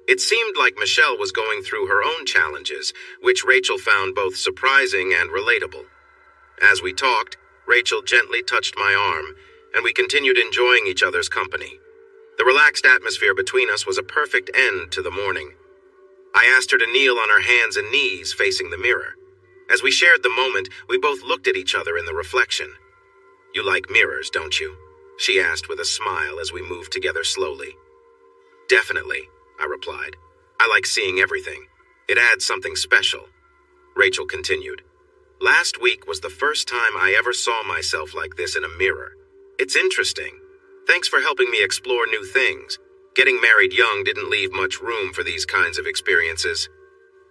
It seemed like Michelle was going through her own challenges, which Rachel found both surprising and relatable. As we talked, Rachel gently touched my arm, and we continued enjoying each other's company. The relaxed atmosphere between us was a perfect end to the morning. I asked her to kneel on her hands and knees facing the mirror. As we shared the moment, we both looked at each other in the reflection. "You like mirrors, don't you?" she asked with a smile as we moved together slowly. "Definitely," I replied. "I like seeing everything. It adds something special." Rachel continued, "Last week was the first time I ever saw myself like this in a mirror. It's interesting. Thanks for helping me explore new things. Getting married young didn't leave much room for these kinds of experiences."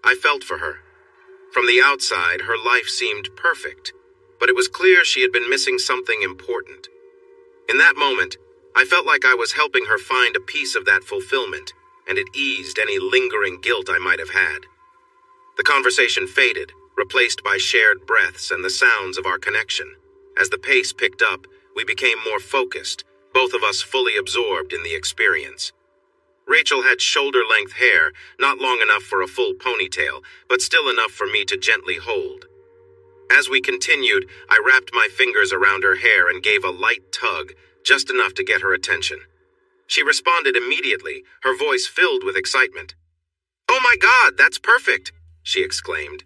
I felt for her. From the outside, her life seemed perfect, but it was clear she had been missing something important. In that moment, I felt like I was helping her find a piece of that fulfillment, and it eased any lingering guilt I might have had. The conversation faded, replaced by shared breaths and the sounds of our connection. As the pace picked up, we became more focused, both of us fully absorbed in the experience. Rachel had shoulder-length hair, not long enough for a full ponytail, but still enough for me to gently hold. As we continued, I wrapped my fingers around her hair and gave a light tug, just enough to get her attention. She responded immediately, her voice filled with excitement. "Oh my God, that's perfect!" she exclaimed.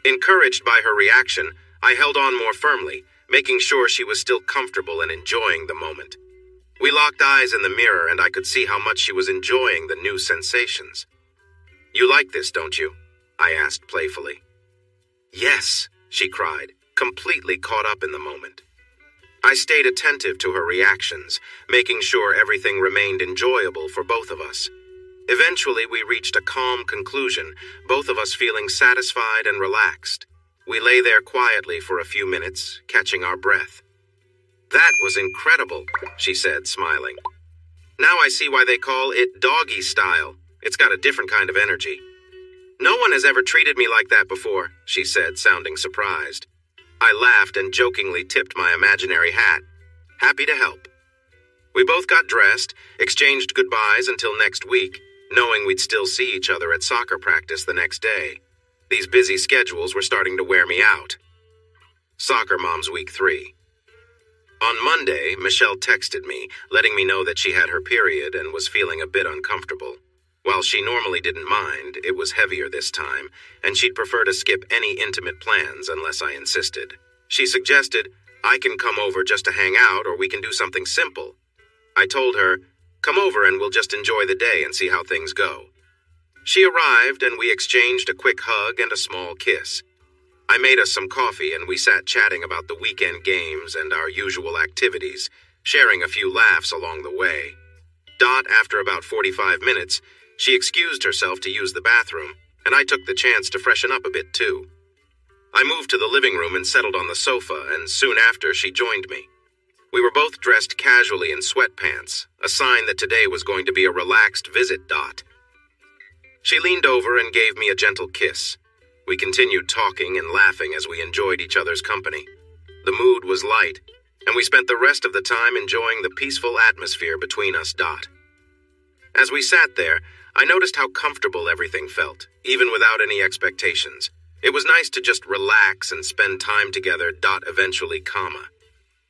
Encouraged by her reaction, I held on more firmly, making sure she was still comfortable and enjoying the moment. We locked eyes in the mirror, and I could see how much she was enjoying the new sensations. "You like this, don't you?" I asked playfully. "Yes," she cried, completely caught up in the moment. I stayed attentive to her reactions, making sure everything remained enjoyable for both of us. Eventually, we reached a calm conclusion, both of us feeling satisfied and relaxed. We lay there quietly for a few minutes, catching our breath. "That was incredible," she said, smiling. "Now I see why they call it doggy style. It's got a different kind of energy." "No one has ever treated me like that before," she said, sounding surprised. I laughed and jokingly tipped my imaginary hat. Happy to help. We both got dressed, exchanged goodbyes until next week, knowing we'd still see each other at soccer practice the next day. These busy schedules were starting to wear me out. Soccer Moms Week 3. On Monday, Michelle texted me, letting me know that she had her period and was feeling a bit uncomfortable. While she normally didn't mind, it was heavier this time, and she'd prefer to skip any intimate plans unless I insisted. She suggested, I can come over just to hang out, or we can do something simple. I told her, come over and we'll just enjoy the day and see how things go. She arrived and we exchanged a quick hug and a small kiss. I made us some coffee and we sat chatting about the weekend games and our usual activities, sharing a few laughs along the way. After about 45 minutes, she excused herself to use the bathroom, and I took the chance to freshen up a bit too. I moved to the living room and settled on the sofa, and soon after she joined me. We were both dressed casually in sweatpants, a sign that today was going to be a relaxed visit. She leaned over and gave me a gentle kiss. We continued talking and laughing as we enjoyed each other's company. The mood was light, and we spent the rest of the time enjoying the peaceful atmosphere between us. As we sat there, I noticed how comfortable everything felt, even without any expectations. It was nice to just relax and spend time together. Eventually,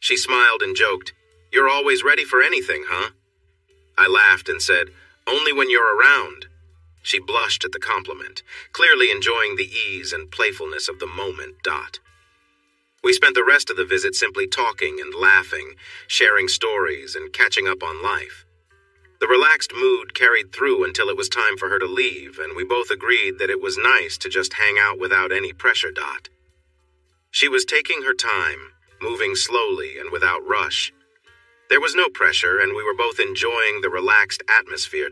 she smiled and joked, "You're always ready for anything, huh?" I laughed and said, "Only when you're around." She blushed at the compliment, clearly enjoying the ease and playfulness of the moment. We spent the rest of the visit simply talking and laughing, sharing stories and catching up on life. The relaxed mood carried through until it was time for her to leave, and we both agreed that it was nice to just hang out without any pressure. She was taking her time, moving slowly and without rush. There was no pressure, and we were both enjoying the relaxed atmosphere.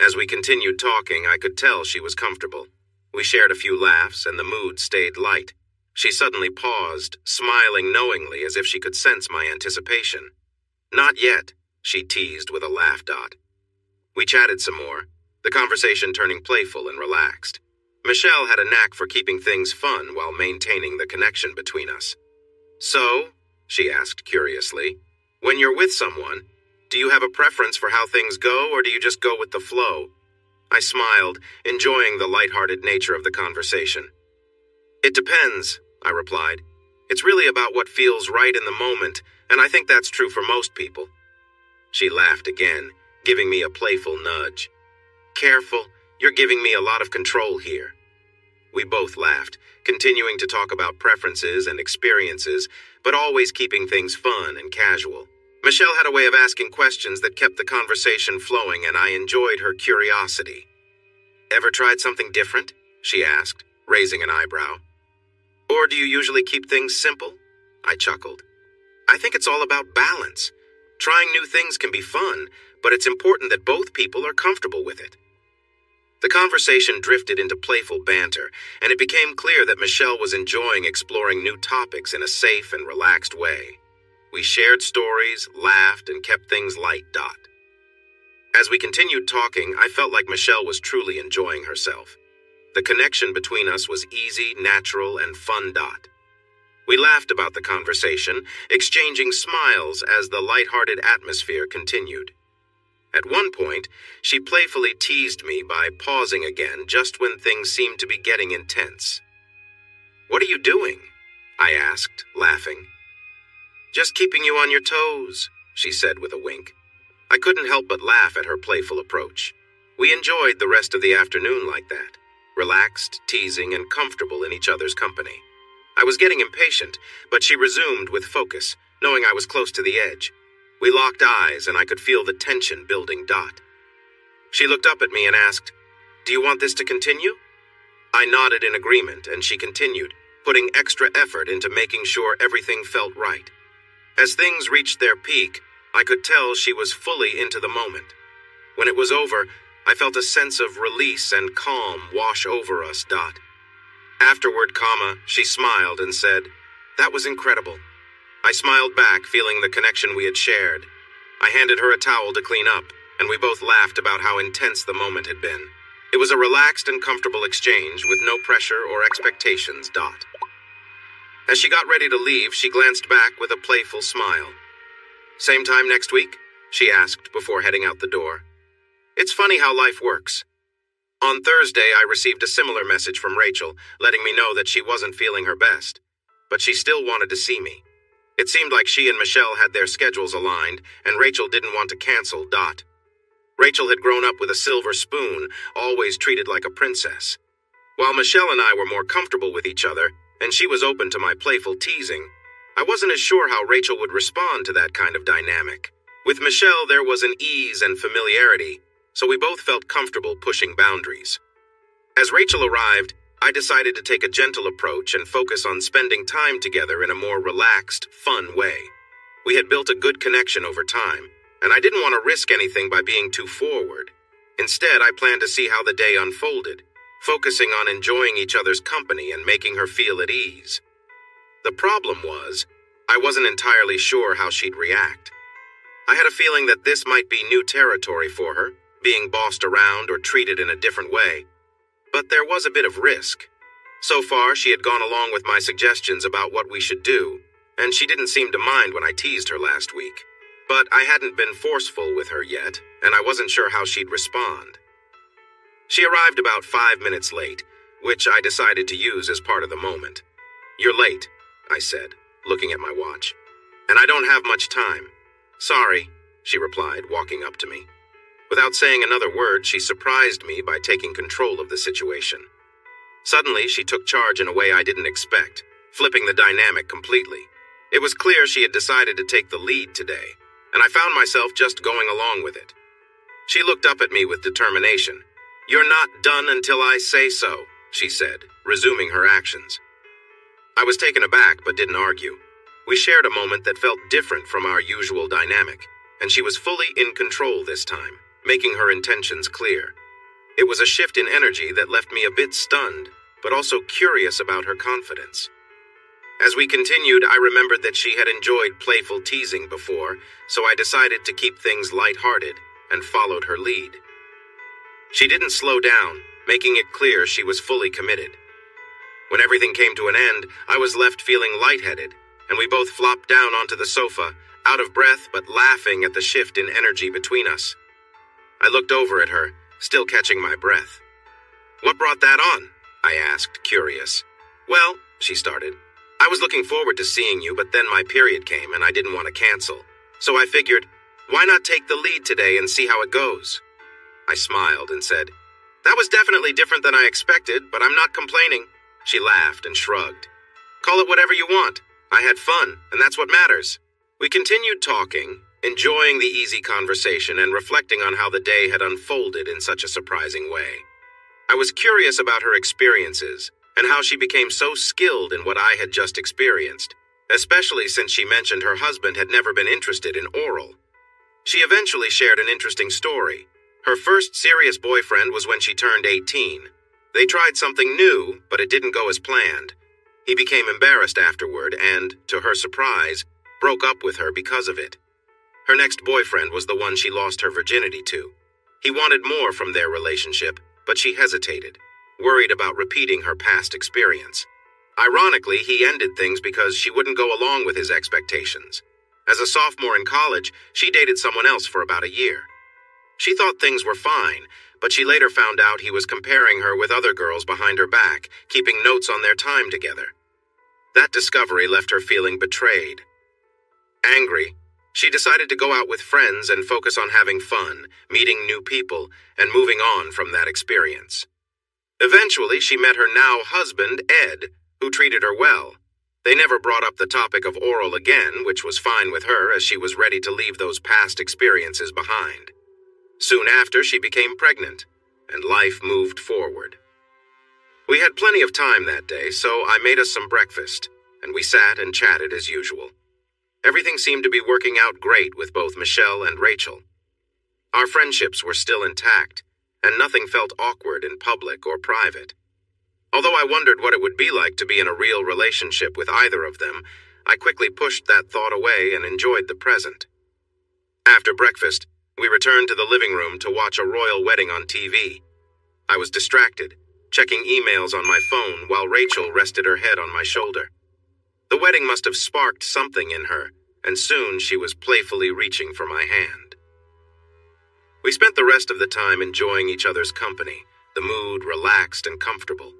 As we continued talking, I could tell she was comfortable. We shared a few laughs, and the mood stayed light. She suddenly paused, smiling knowingly as if she could sense my anticipation. "Not yet," she teased with a laugh. We chatted some more, the conversation turning playful and relaxed. Michelle had a knack for keeping things fun while maintaining the connection between us. "So," she asked curiously, "when you're with someone, do you have a preference for how things go, or do you just go with the flow?" I smiled, enjoying the lighthearted nature of the conversation. "It depends," I replied. "It's really about what feels right in the moment, and I think that's true for most people." She laughed again, giving me a playful nudge. "Careful, you're giving me a lot of control here." We both laughed, continuing to talk about preferences and experiences, but always keeping things fun and casual. Michelle had a way of asking questions that kept the conversation flowing, and I enjoyed her curiosity. "Ever tried something different?" she asked, raising an eyebrow. "Or do you usually keep things simple?" I chuckled. "I think it's all about balance. Trying new things can be fun, but it's important that both people are comfortable with it." The conversation drifted into playful banter, and it became clear that Michelle was enjoying exploring new topics in a safe and relaxed way. We shared stories, laughed, and kept things light. As we continued talking, I felt like Michelle was truly enjoying herself. The connection between us was easy, natural, and fun. We laughed about the conversation, exchanging smiles as the lighthearted atmosphere continued. At one point, she playfully teased me by pausing again just when things seemed to be getting intense. "What are you doing?" I asked, laughing. "Just keeping you on your toes," she said with a wink. I couldn't help but laugh at her playful approach. We enjoyed the rest of the afternoon like that, relaxed, teasing, and comfortable in each other's company. I was getting impatient, but she resumed with focus, knowing I was close to the edge. We locked eyes, and I could feel the tension building. She looked up at me and asked, "Do you want this to continue?" I nodded in agreement, and she continued, putting extra effort into making sure everything felt right. As things reached their peak, I could tell she was fully into the moment. When it was over, I felt a sense of release and calm wash over us. Afterward, she smiled and said, "That was incredible." I smiled back, feeling the connection we had shared. I handed her a towel to clean up, and we both laughed about how intense the moment had been. It was a relaxed and comfortable exchange with no pressure or expectations. As she got ready to leave, she glanced back with a playful smile. "Same time next week?" she asked before heading out the door. It's funny how life works. On Thursday, I received a similar message from Rachel, letting me know that she wasn't feeling her best, but she still wanted to see me. It seemed like she and Michelle had their schedules aligned, and Rachel didn't want to cancel. Rachel had grown up with a silver spoon, always treated like a princess. While Michelle and I were more comfortable with each other, and she was open to my playful teasing, I wasn't as sure how Rachel would respond to that kind of dynamic. With Michelle, there was an ease and familiarity, so we both felt comfortable pushing boundaries. As Rachel arrived, I decided to take a gentle approach and focus on spending time together in a more relaxed, fun way. We had built a good connection over time, and I didn't want to risk anything by being too forward. Instead, I planned to see how the day unfolded, focusing on enjoying each other's company and making her feel at ease. The problem was, I wasn't entirely sure how she'd react. I had a feeling that this might be new territory for her, being bossed around or treated in a different way. But there was a bit of risk. So far, she had gone along with my suggestions about what we should do, and she didn't seem to mind when I teased her last week. But I hadn't been forceful with her yet, and I wasn't sure how she'd respond. She arrived about 5 minutes late, which I decided to use as part of the moment. "You're late," I said, looking at my watch. "And I don't have much time." "Sorry," she replied, walking up to me. Without saying another word, she surprised me by taking control of the situation. Suddenly, she took charge in a way I didn't expect, flipping the dynamic completely. It was clear she had decided to take the lead today, and I found myself just going along with it. She looked up at me with determination. "You're not done until I say so," she said, resuming her actions. I was taken aback but didn't argue. We shared a moment that felt different from our usual dynamic, and she was fully in control this time, making her intentions clear. It was a shift in energy that left me a bit stunned, but also curious about her confidence. As we continued, I remembered that she had enjoyed playful teasing before, so I decided to keep things lighthearted and followed her lead. She didn't slow down, making it clear she was fully committed. When everything came to an end, I was left feeling lightheaded, and we both flopped down onto the sofa, out of breath but laughing at the shift in energy between us. I looked over at her, still catching my breath. "What brought that on?" I asked, curious. "Well," she started, "I was looking forward to seeing you, but then my period came and I didn't want to cancel. So I figured, why not take the lead today and see how it goes?" I smiled and said, "That was definitely different than I expected, but I'm not complaining." She laughed and shrugged. "Call it whatever you want. I had fun, and that's what matters." We continued talking, enjoying the easy conversation and reflecting on how the day had unfolded in such a surprising way. I was curious about her experiences and how she became so skilled in what I had just experienced, especially since she mentioned her husband had never been interested in oral. She eventually shared an interesting story. Her first serious boyfriend was when she turned 18. They tried something new, but it didn't go as planned. He became embarrassed afterward and, to her surprise, broke up with her because of it. Her next boyfriend was the one she lost her virginity to. He wanted more from their relationship, but she hesitated, worried about repeating her past experience. Ironically, he ended things because she wouldn't go along with his expectations. As a sophomore in college, she dated someone else for about a year. She thought things were fine, but she later found out he was comparing her with other girls behind her back, keeping notes on their time together. That discovery left her feeling betrayed. Angry, she decided to go out with friends and focus on having fun, meeting new people, and moving on from that experience. Eventually, she met her now husband, Ed, who treated her well. They never brought up the topic of oral again, which was fine with her as she was ready to leave those past experiences behind. Soon after, she became pregnant, and life moved forward. We had plenty of time that day, so I made us some breakfast, and we sat and chatted as usual. Everything seemed to be working out great with both Michelle and Rachel. Our friendships were still intact, and nothing felt awkward in public or private. Although I wondered what it would be like to be in a real relationship with either of them, I quickly pushed that thought away and enjoyed the present. After breakfast, we returned to the living room to watch a royal wedding on TV. I was distracted, checking emails on my phone while Rachel rested her head on my shoulder. The wedding must have sparked something in her, and soon she was playfully reaching for my hand. We spent the rest of the time enjoying each other's company, the mood relaxed and comfortable.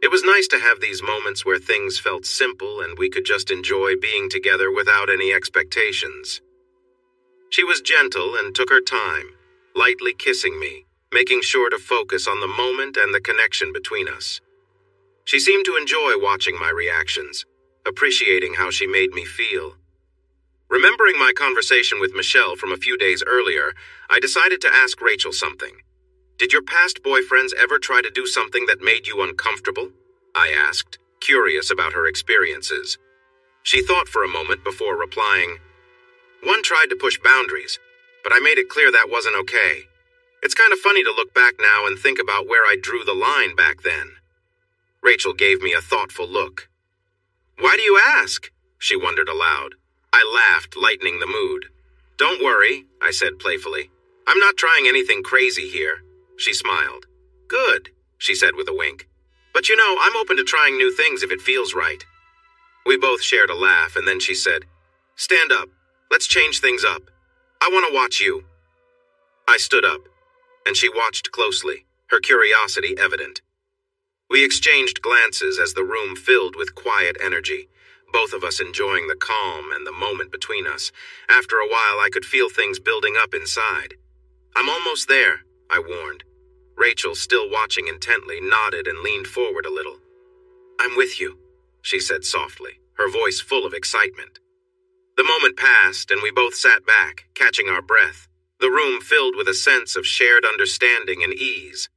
It was nice to have these moments where things felt simple and we could just enjoy being together without any expectations. She was gentle and took her time, lightly kissing me, making sure to focus on the moment and the connection between us. She seemed to enjoy watching my reactions, appreciating how she made me feel. Remembering my conversation with Michelle from a few days earlier, I decided to ask Rachel something. "Did your past boyfriends ever try to do something that made you uncomfortable?" I asked, curious about her experiences. She thought for a moment before replying, "One tried to push boundaries, but I made it clear that wasn't okay. It's kind of funny to look back now and think about where I drew the line back then." Rachel gave me a thoughtful look. "Why do you ask?" she wondered aloud. I laughed, lightening the mood. "Don't worry," I said playfully. "I'm not trying anything crazy here." She smiled. "Good," she said with a wink. "But you know, I'm open to trying new things if it feels right." We both shared a laugh, and then she said, "Stand up. Let's change things up. I want to watch you." I stood up, and she watched closely, her curiosity evident. We exchanged glances as the room filled with quiet energy, both of us enjoying the calm and the moment between us. After a while, I could feel things building up inside. "I'm almost there," I warned. Rachel, still watching intently, nodded and leaned forward a little. "I'm with you," she said softly, her voice full of excitement. The moment passed, and we both sat back, catching our breath, the room filled with a sense of shared understanding and ease.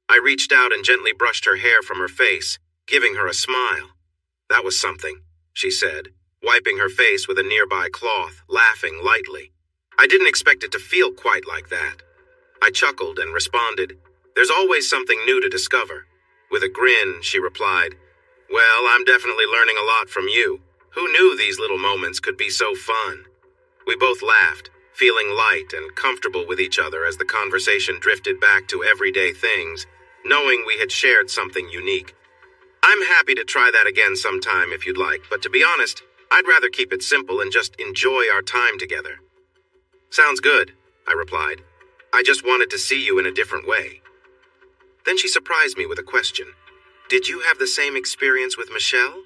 I reached out and gently brushed her hair from her face, giving her a smile. "That was something," she said, wiping her face with a nearby cloth, laughing lightly. I didn't expect it to feel quite like that. I chuckled and responded, "There's always something new to discover." With a grin, she replied, "Well, I'm definitely learning a lot from you. Who knew these little moments could be so fun?" We both laughed, feeling light and comfortable with each other as the conversation drifted back to everyday things, knowing we had shared something unique. "I'm happy to try that again sometime if you'd like, but to be honest, I'd rather keep it simple and just enjoy our time together." "Sounds good," I replied. "I just wanted to see you in a different way." Then she surprised me with a question. "Did you have the same experience with Michelle?"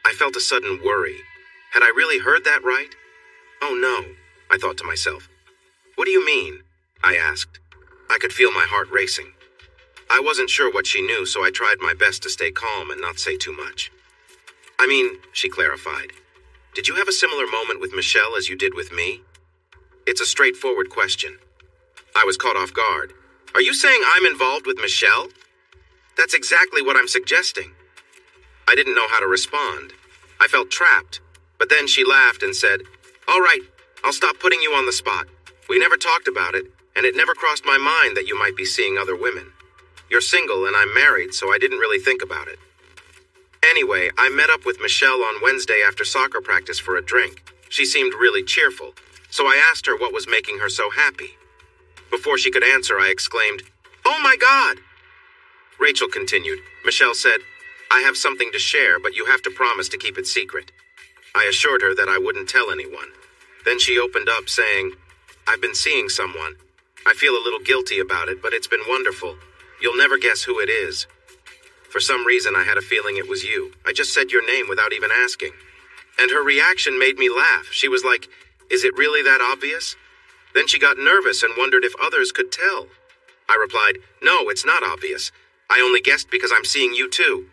I felt a sudden worry. Had I really heard that right? "Oh no," I thought to myself. "What do you mean?" I asked. I could feel my heart racing. I wasn't sure what she knew, so I tried my best to stay calm and not say too much. "I mean," she clarified, "did you have a similar moment with Michelle as you did with me?" It's a straightforward question. I was caught off guard. "Are you saying I'm involved with Michelle?" "That's exactly what I'm suggesting." I didn't know how to respond. I felt trapped, but then she laughed and said, "All right, I'll stop putting you on the spot. We never talked about it, and it never crossed my mind that you might be seeing other women. You're single and I'm married, so I didn't really think about it." Anyway, I met up with Michelle on Wednesday after soccer practice for a drink. She seemed really cheerful, so I asked her what was making her so happy. Before she could answer, I exclaimed, "Oh my God!" Rachel continued. Michelle said, "I have something to share, but you have to promise to keep it secret." I assured her that I wouldn't tell anyone. Then she opened up, saying, "I've been seeing someone. I feel a little guilty about it, but it's been wonderful. You'll never guess who it is." For some reason, I had a feeling it was you. I just said your name without even asking. And her reaction made me laugh. She was like, "Is it really that obvious?" Then she got nervous and wondered if others could tell. I replied, "No, it's not obvious. I only guessed because I'm seeing you too."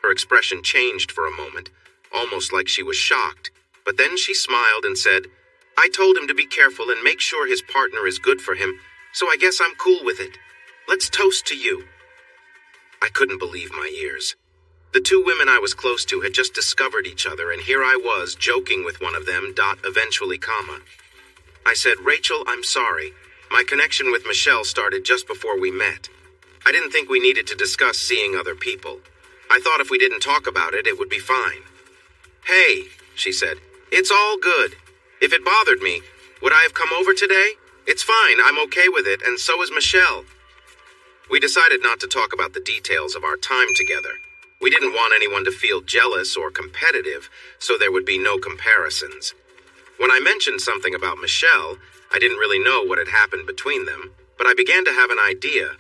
Her expression changed for a moment, almost like she was shocked. But then she smiled and said, "I told him to be careful and make sure his partner is good for him, so I guess I'm cool with it. Let's toast to you." I couldn't believe my ears. The two women I was close to had just discovered each other, and here I was, joking with one of them, eventually comma. I said, "Rachel, I'm sorry. My connection with Michelle started just before we met. I didn't think we needed to discuss seeing other people. I thought if we didn't talk about it, it would be fine." "Hey," she said, "it's all good. If it bothered me, would I have come over today? It's fine, I'm okay with it, and so is Michelle." We decided not to talk about the details of our time together. We didn't want anyone to feel jealous or competitive, so there would be no comparisons. When I mentioned something about Michelle, I didn't really know what had happened between them, but I began to have an idea.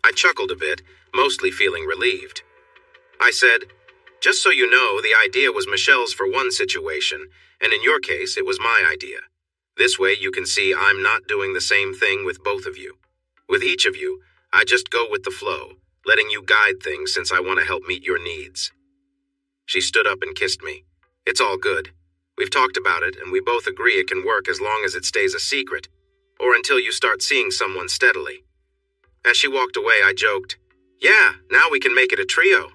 I chuckled a bit, mostly feeling relieved. I said, "Just so you know, the idea was Michelle's for one situation, and in your case, it was my idea. This way you can see I'm not doing the same thing with both of you. With each of you, I just go with the flow, letting you guide things since I want to help meet your needs." She stood up and kissed me. "It's all good. We've talked about it, and we both agree it can work as long as it stays a secret, or until you start seeing someone steadily." As she walked away, I joked, "Yeah, now we can make it a trio."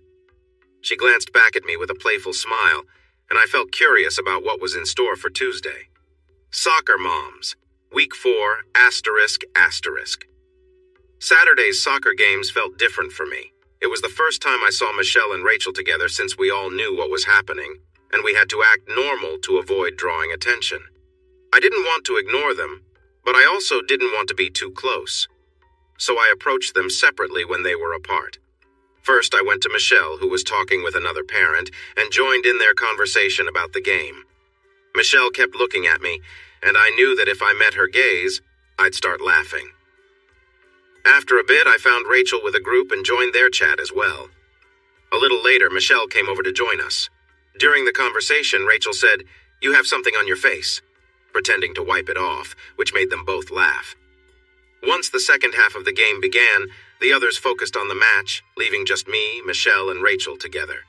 She glanced back at me with a playful smile, and I felt curious about what was in store for Tuesday. Soccer Moms, Week 4, ***. Saturday's soccer games felt different for me. It was the first time I saw Michelle and Rachel together since we all knew what was happening, and we had to act normal to avoid drawing attention. I didn't want to ignore them, but I also didn't want to be too close. So I approached them separately when they were apart. First, I went to Michelle, who was talking with another parent, and joined in their conversation about the game. Michelle kept looking at me, and I knew that if I met her gaze, I'd start laughing. After a bit, I found Rachel with a group and joined their chat as well. A little later, Michelle came over to join us. During the conversation, Rachel said, "You have something on your face," pretending to wipe it off, which made them both laugh. Once the second half of the game began, the others focused on the match, leaving just me, Michelle, and Rachel together.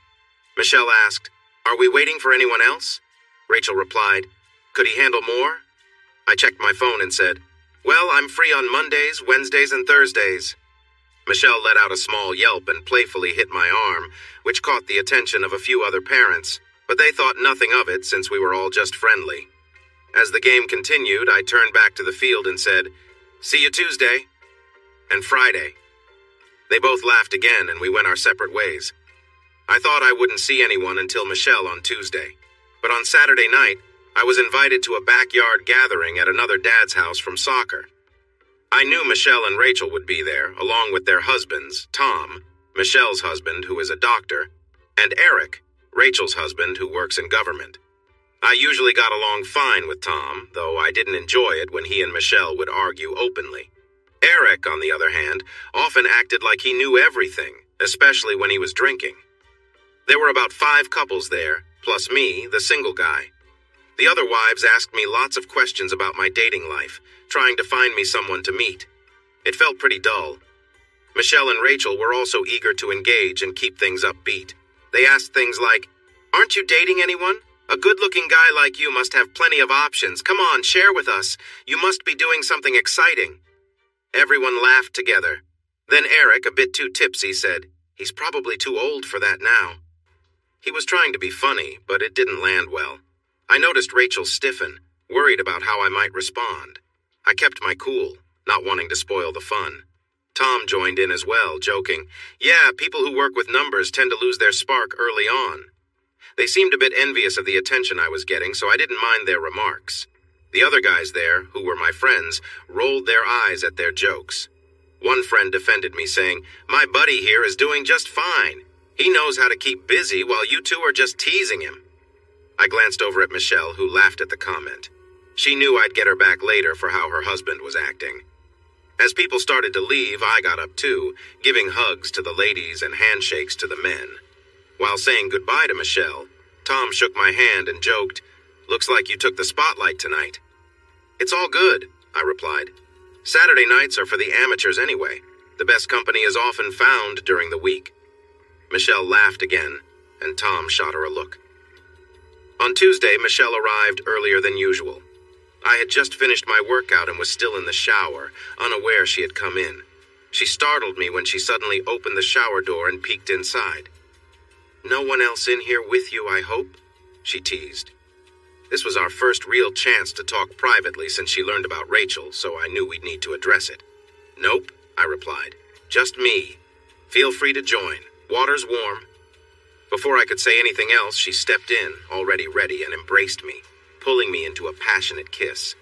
Michelle asked, "Are we waiting for anyone else?" Rachel replied, "Could he handle more?" I checked my phone and said, "Well, I'm free on Mondays, Wednesdays, and Thursdays." Michelle let out a small yelp and playfully hit my arm, which caught the attention of a few other parents, but they thought nothing of it since we were all just friendly. As the game continued, I turned back to the field and said, "See you Tuesday." And Friday. They both laughed again and we went our separate ways. I thought I wouldn't see anyone until Michelle on Tuesday, but on Saturday night, I was invited to a backyard gathering at another dad's house from soccer. I knew Michelle and Rachel would be there, along with their husbands, Tom, Michelle's husband, who is a doctor, and Eric, Rachel's husband, who works in government. I usually got along fine with Tom, though I didn't enjoy it when he and Michelle would argue openly. Eric, on the other hand, often acted like he knew everything, especially when he was drinking. There were about 5 couples there, plus me, the single guy. The other wives asked me lots of questions about my dating life, trying to find me someone to meet. It felt pretty dull. Michelle and Rachel were also eager to engage and keep things upbeat. They asked things like, "Aren't you dating anyone? A good-looking guy like you must have plenty of options. Come on, share with us. You must be doing something exciting." Everyone laughed together. Then Eric, a bit too tipsy, said, "He's probably too old for that now." He was trying to be funny, but it didn't land well. I noticed Rachel stiffen, worried about how I might respond. I kept my cool, not wanting to spoil the fun. Tom joined in as well, joking, "Yeah, people who work with numbers tend to lose their spark early on." They seemed a bit envious of the attention I was getting, so I didn't mind their remarks. The other guys there, who were my friends, rolled their eyes at their jokes. One friend defended me, saying, "My buddy here is doing just fine. He knows how to keep busy while you two are just teasing him." I glanced over at Michelle, who laughed at the comment. She knew I'd get her back later for how her husband was acting. As people started to leave, I got up too, giving hugs to the ladies and handshakes to the men. While saying goodbye to Michelle, Tom shook my hand and joked, "Looks like you took the spotlight tonight." "It's all good," I replied. "Saturday nights are for the amateurs anyway. The best company is often found during the week." Michelle laughed again, and Tom shot her a look. On Tuesday, Michelle arrived earlier than usual. I had just finished my workout and was still in the shower, unaware she had come in. She startled me when she suddenly opened the shower door and peeked inside. "No one else in here with you, I hope?" she teased. This was our first real chance to talk privately since she learned about Rachel, so I knew we'd need to address it. "Nope," I replied. "Just me. Feel free to join. Water's warm." Before I could say anything else, she stepped in, already ready, and embraced me, pulling me into a passionate kiss.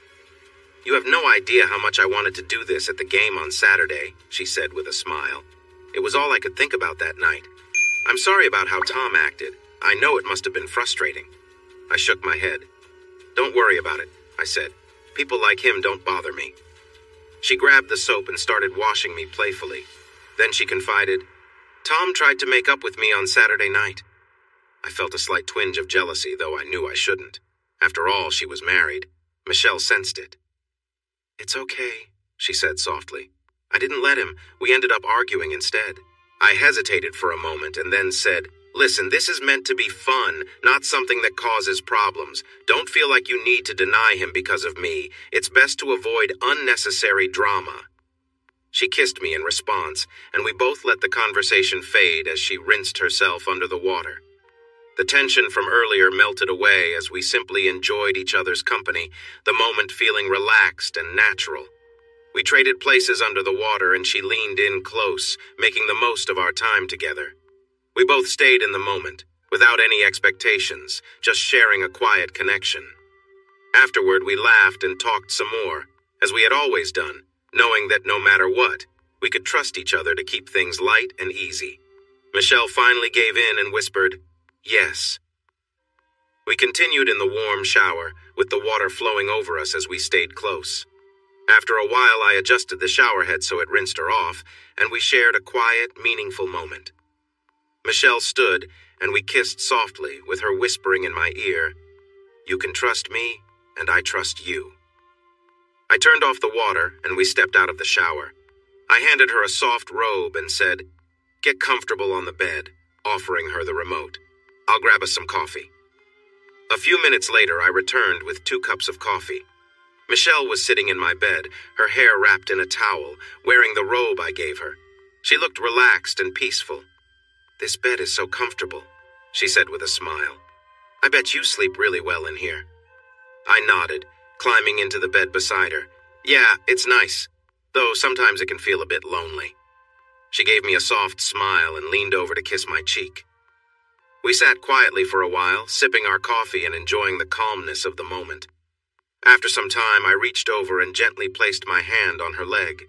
"You have no idea how much I wanted to do this at the game on Saturday," she said with a smile. "It was all I could think about that night. I'm sorry about how Tom acted. I know it must have been frustrating." I shook my head. "Don't worry about it," I said. "People like him don't bother me." She grabbed the soap and started washing me playfully. Then she confided, "Tom tried to make up with me on Saturday night." I felt a slight twinge of jealousy, though I knew I shouldn't. After all, she was married. Michelle sensed it. "It's okay," she said softly. "I didn't let him. We ended up arguing instead." I hesitated for a moment and then said, "Listen, this is meant to be fun, not something that causes problems. Don't feel like you need to deny him because of me. It's best to avoid unnecessary drama." She kissed me in response, and we both let the conversation fade as she rinsed herself under the water. The tension from earlier melted away as we simply enjoyed each other's company, the moment feeling relaxed and natural. We traded places under the water and she leaned in close, making the most of our time together. We both stayed in the moment, without any expectations, just sharing a quiet connection. Afterward, we laughed and talked some more, as we had always done, knowing that no matter what, we could trust each other to keep things light and easy. Michelle finally gave in and whispered, "Yes." We continued in the warm shower, with the water flowing over us as we stayed close. After a while, I adjusted the shower head so it rinsed her off, and we shared a quiet, meaningful moment. Michelle stood, and we kissed softly, with her whispering in my ear, "You can trust me, and I trust you." I turned off the water, and we stepped out of the shower. I handed her a soft robe and said, "Get comfortable on the bed," offering her the remote. "I'll grab us some coffee." A few minutes later, I returned with 2 cups of coffee. Michelle was sitting in my bed, her hair wrapped in a towel, wearing the robe I gave her. She looked relaxed and peaceful. "This bed is so comfortable," she said with a smile. "I bet you sleep really well in here." I nodded, climbing into the bed beside her. "Yeah, it's nice, though sometimes it can feel a bit lonely." She gave me a soft smile and leaned over to kiss my cheek. We sat quietly for a while, sipping our coffee and enjoying the calmness of the moment. After some time, I reached over and gently placed my hand on her leg.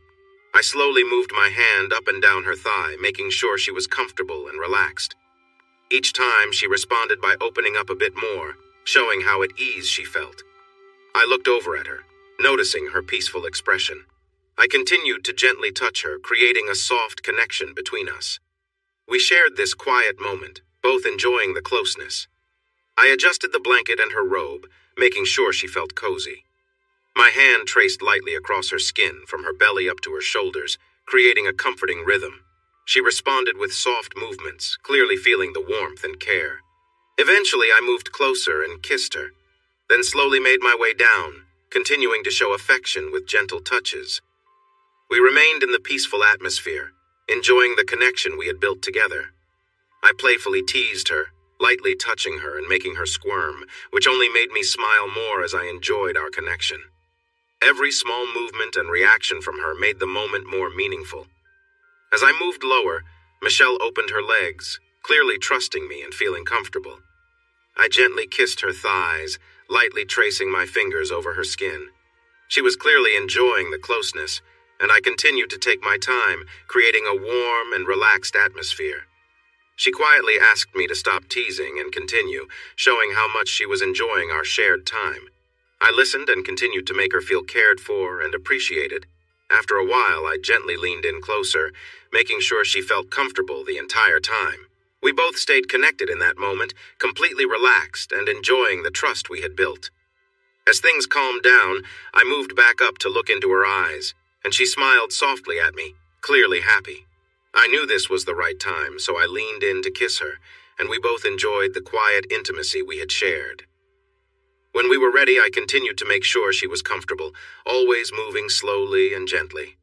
I slowly moved my hand up and down her thigh, making sure she was comfortable and relaxed. Each time, she responded by opening up a bit more, showing how at ease she felt. I looked over at her, noticing her peaceful expression. I continued to gently touch her, creating a soft connection between us. We shared this quiet moment, both enjoying the closeness. I adjusted the blanket and her robe, making sure she felt cozy. My hand traced lightly across her skin, from her belly up to her shoulders, creating a comforting rhythm. She responded with soft movements, clearly feeling the warmth and care. Eventually, I moved closer and kissed her, then slowly made my way down, continuing to show affection with gentle touches. We remained in the peaceful atmosphere, enjoying the connection we had built together. I playfully teased her, lightly touching her and making her squirm, which only made me smile more as I enjoyed our connection. Every small movement and reaction from her made the moment more meaningful. As I moved lower, Michelle opened her legs, clearly trusting me and feeling comfortable. I gently kissed her thighs, lightly tracing my fingers over her skin. She was clearly enjoying the closeness, and I continued to take my time, creating a warm and relaxed atmosphere. She quietly asked me to stop teasing and continue, showing how much she was enjoying our shared time. I listened and continued to make her feel cared for and appreciated. After a while, I gently leaned in closer, making sure she felt comfortable the entire time. We both stayed connected in that moment, completely relaxed and enjoying the trust we had built. As things calmed down, I moved back up to look into her eyes, and she smiled softly at me, clearly happy. I knew this was the right time, so I leaned in to kiss her, and we both enjoyed the quiet intimacy we had shared. When we were ready, I continued to make sure she was comfortable, always moving slowly and gently.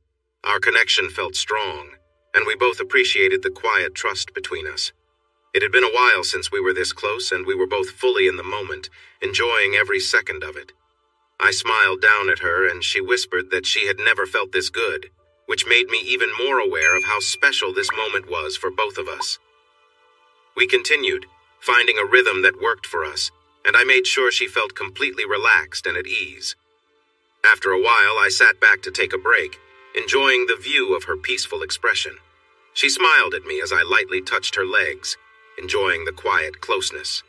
Our connection felt strong, and we both appreciated the quiet trust between us. It had been a while since we were this close, and we were both fully in the moment, enjoying every second of it. I smiled down at her, and she whispered that she had never felt this good, which made me even more aware of how special this moment was for both of us. We continued, finding a rhythm that worked for us, and I made sure she felt completely relaxed and at ease. After a while, I sat back to take a break, enjoying the view of her peaceful expression. She smiled at me as I lightly touched her legs, enjoying the quiet closeness.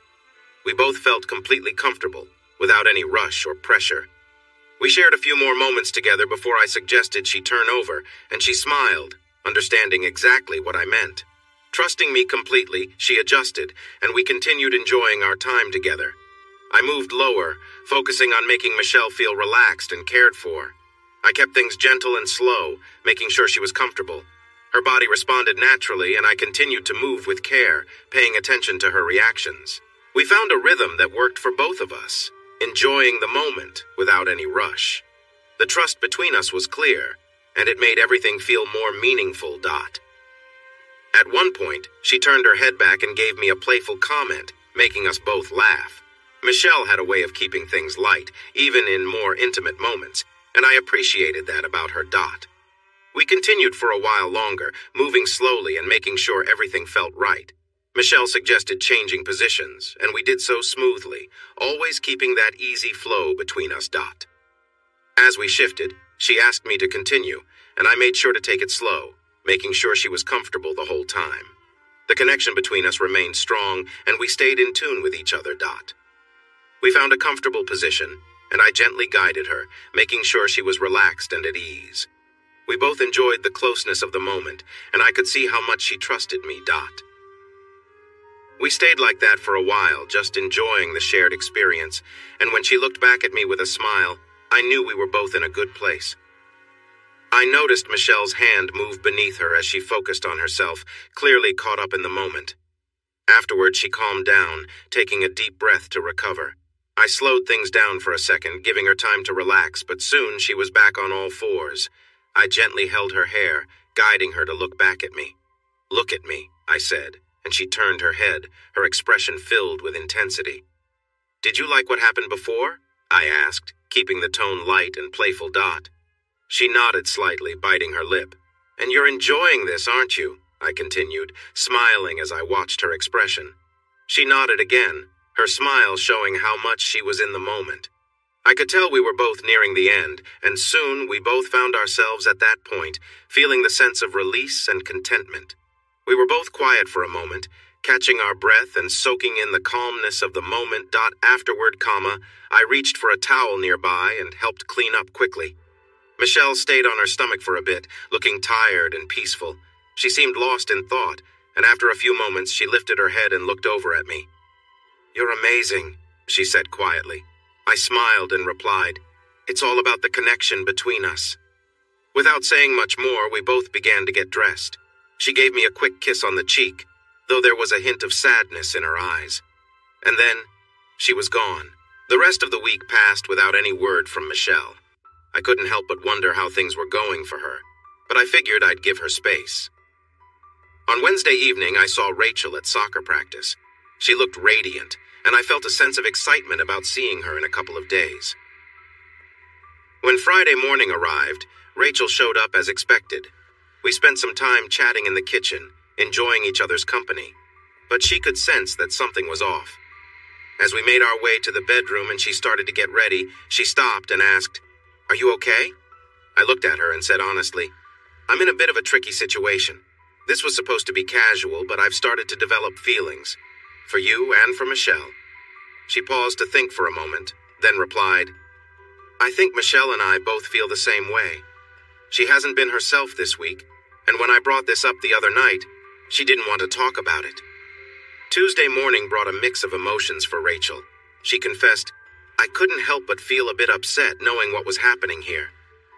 We both felt completely comfortable, without any rush or pressure. We shared a few more moments together before I suggested she turn over, and she smiled, understanding exactly what I meant. Trusting me completely, she adjusted, and we continued enjoying our time together. I moved lower, focusing on making Michelle feel relaxed and cared for. I kept things gentle and slow, making sure she was comfortable. Her body responded naturally, and I continued to move with care, paying attention to her reactions. We found a rhythm that worked for both of us, enjoying the moment without any rush. The trust between us was clear, and it made everything feel more meaningful. At one point, she turned her head back and gave me a playful comment, making us both laugh. Michelle had a way of keeping things light, even in more intimate moments, and I appreciated that about her. We continued for a while longer, moving slowly and making sure everything felt right. Michelle suggested changing positions, and we did so smoothly, always keeping that easy flow between us. As we shifted, she asked me to continue, and I made sure to take it slow, making sure she was comfortable the whole time. The connection between us remained strong, and we stayed in tune with each other. We found a comfortable position, and I gently guided her, making sure she was relaxed and at ease. We both enjoyed the closeness of the moment, and I could see how much she trusted me. We stayed like that for a while, just enjoying the shared experience, and when she looked back at me with a smile, I knew we were both in a good place. I noticed Michelle's hand move beneath her as she focused on herself, clearly caught up in the moment. Afterward, she calmed down, taking a deep breath to recover. I slowed things down for a second, giving her time to relax, but soon she was back on all fours. I gently held her hair, guiding her to look back at me. "Look at me," I said, and she turned her head, her expression filled with intensity. "Did you like what happened before?" I asked, keeping the tone light and playful. She nodded slightly, biting her lip. "And you're enjoying this, aren't you?" I continued, smiling as I watched her expression. She nodded again, her smile showing how much she was in the moment. I could tell we were both nearing the end, and soon we both found ourselves at that point, feeling the sense of release and contentment. We were both quiet for a moment, catching our breath and soaking in the calmness of the moment. Afterward, I reached for a towel nearby and helped clean up quickly. Michelle stayed on her stomach for a bit, looking tired and peaceful. She seemed lost in thought, and after a few moments she lifted her head and looked over at me. "You're amazing," she said quietly. I smiled and replied, "It's all about the connection between us." Without saying much more, we both began to get dressed. She gave me a quick kiss on the cheek, though there was a hint of sadness in her eyes. And then, she was gone. The rest of the week passed without any word from Michelle. I couldn't help but wonder how things were going for her, but I figured I'd give her space. On Wednesday evening, I saw Rachel at soccer practice. She looked radiant, and I felt a sense of excitement about seeing her in a couple of days. When Friday morning arrived, Rachel showed up as expected. We spent some time chatting in the kitchen, enjoying each other's company, but she could sense that something was off. As we made our way to the bedroom and she started to get ready, she stopped and asked, "Are you okay?" I looked at her and said honestly, "I'm in a bit of a tricky situation. This was supposed to be casual, but I've started to develop feelings. For you and for Michelle." She paused to think for a moment, then replied, "I think Michelle and I both feel the same way. She hasn't been herself this week, and when I brought this up the other night, she didn't want to talk about it." Tuesday morning brought a mix of emotions for Rachel. She confessed, "I couldn't help but feel a bit upset knowing what was happening here."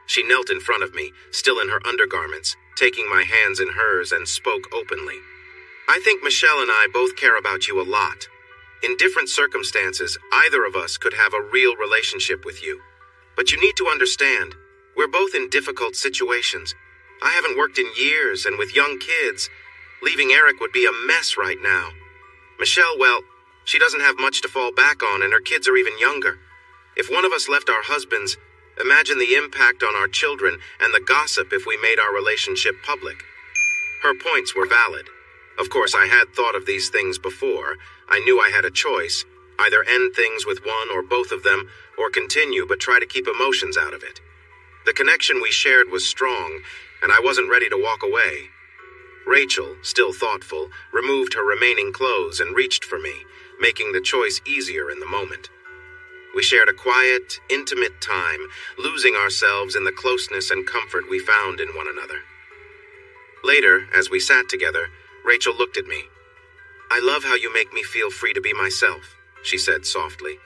She knelt in front of me, still in her undergarments, taking my hands in hers, and spoke openly. "I think Michelle and I both care about you a lot. In different circumstances, either of us could have a real relationship with you. But you need to understand, we're both in difficult situations. I haven't worked in years, and with young kids, leaving Eric would be a mess right now. Michelle, well, she doesn't have much to fall back on, and her kids are even younger. If one of us left our husbands, imagine the impact on our children and the gossip if we made our relationship public." Her points were valid. Of course, I had thought of these things before. I knew I had a choice, either end things with one or both of them, or continue but try to keep emotions out of it. The connection we shared was strong, and I wasn't ready to walk away. Rachel, still thoughtful, removed her remaining clothes and reached for me, making the choice easier in the moment. We shared a quiet, intimate time, losing ourselves in the closeness and comfort we found in one another. Later, as we sat together, Rachel looked at me. "I love how you make me feel free to be myself," she said softly.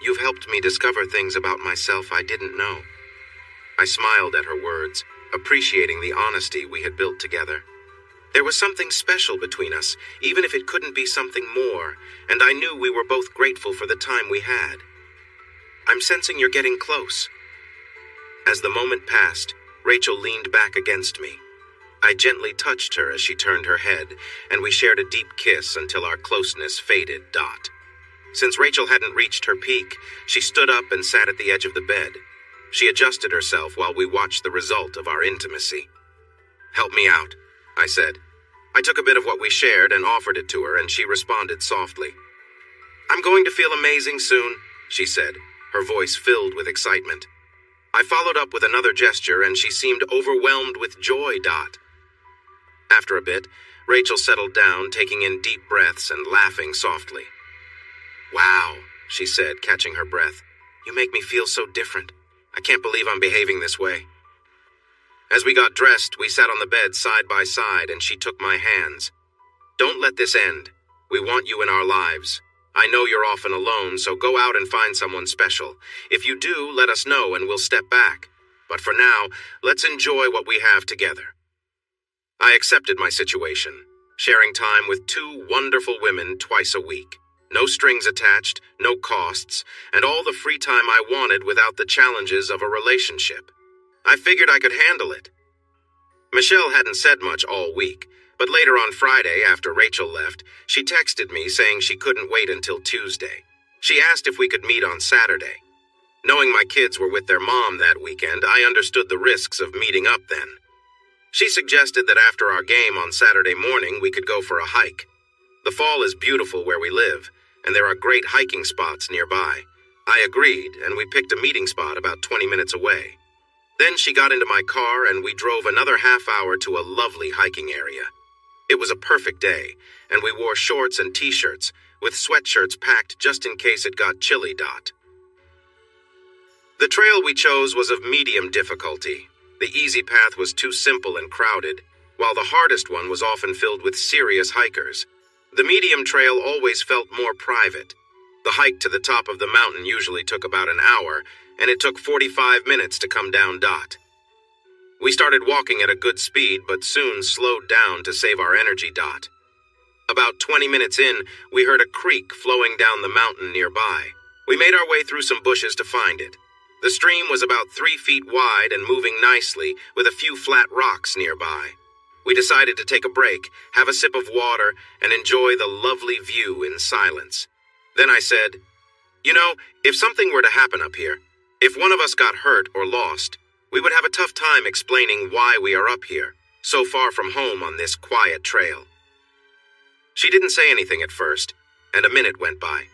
You've helped me discover things about myself I didn't know." I smiled at her words, appreciating the honesty we had built together. There was something special between us, even if it couldn't be something more, and I knew we were both grateful for the time we had. "I'm sensing you're getting close." As the moment passed, Rachel leaned back against me. I gently touched her as she turned her head, and we shared a deep kiss until our closeness faded. Since Rachel hadn't reached her peak, she stood up and sat at the edge of the bed. She adjusted herself while we watched the result of our intimacy. "Help me out," I said. I took a bit of what we shared and offered it to her, and she responded softly. "I'm going to feel amazing soon," she said, her voice filled with excitement. I followed up with another gesture, and she seemed overwhelmed with joy. After a bit, Rachel settled down, taking in deep breaths and laughing softly. "Wow," she said, catching her breath. "You make me feel so different. I can't believe I'm behaving this way." As we got dressed, we sat on the bed side by side, and she took my hands. "Don't let this end. We want you in our lives. I know you're often alone, so go out and find someone special. If you do, let us know and we'll step back. But for now, let's enjoy what we have together." I accepted my situation, sharing time with two wonderful women twice a week. No strings attached, no costs, and all the free time I wanted without the challenges of a relationship. I figured I could handle it. Michelle hadn't said much all week, but later on Friday, after Rachel left, she texted me saying she couldn't wait until Tuesday. She asked if we could meet on Saturday. Knowing my kids were with their mom that weekend, I understood the risks of meeting up then. She suggested that after our game on Saturday morning, we could go for a hike. The fall is beautiful where we live, and there are great hiking spots nearby. I agreed, and we picked a meeting spot about 20 minutes away. Then she got into my car, and we drove another half hour to a lovely hiking area. It was a perfect day, and we wore shorts and t-shirts, with sweatshirts packed just in case it got chilly. The trail we chose was of medium difficulty. The easy path was too simple and crowded, while the hardest one was often filled with serious hikers. The medium trail always felt more private. The hike to the top of the mountain usually took about an hour, and it took 45 minutes to come down. We started walking at a good speed, but soon slowed down to save our energy. About 20 minutes in, we heard a creek flowing down the mountain nearby. We made our way through some bushes to find it. The stream was about 3 feet wide and moving nicely, with a few flat rocks nearby. We decided to take a break, have a sip of water, and enjoy the lovely view in silence. Then I said, "You know, if something were to happen up here, if one of us got hurt or lost, we would have a tough time explaining why we are up here, so far from home on this quiet trail." She didn't say anything at first, and a minute went by.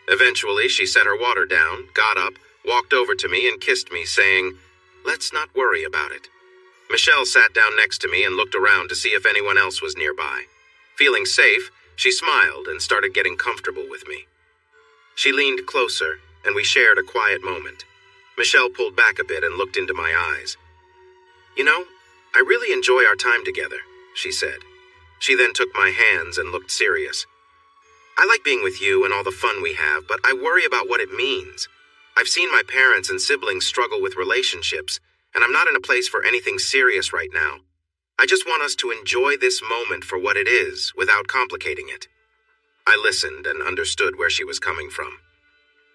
Eventually, she set her water down, got up, walked over to me and kissed me, saying, "Let's not worry about it." Michelle sat down next to me and looked around to see if anyone else was nearby. Feeling safe, she smiled and started getting comfortable with me. She leaned closer, and we shared a quiet moment. Michelle pulled back a bit and looked into my eyes. "You know, I really enjoy our time together," she said. She then took my hands and looked serious. "I like being with you and all the fun we have, but I worry about what it means. I've seen my parents and siblings struggle with relationships, and I'm not in a place for anything serious right now. I just want us to enjoy this moment for what it is, without complicating it." I listened and understood where she was coming from.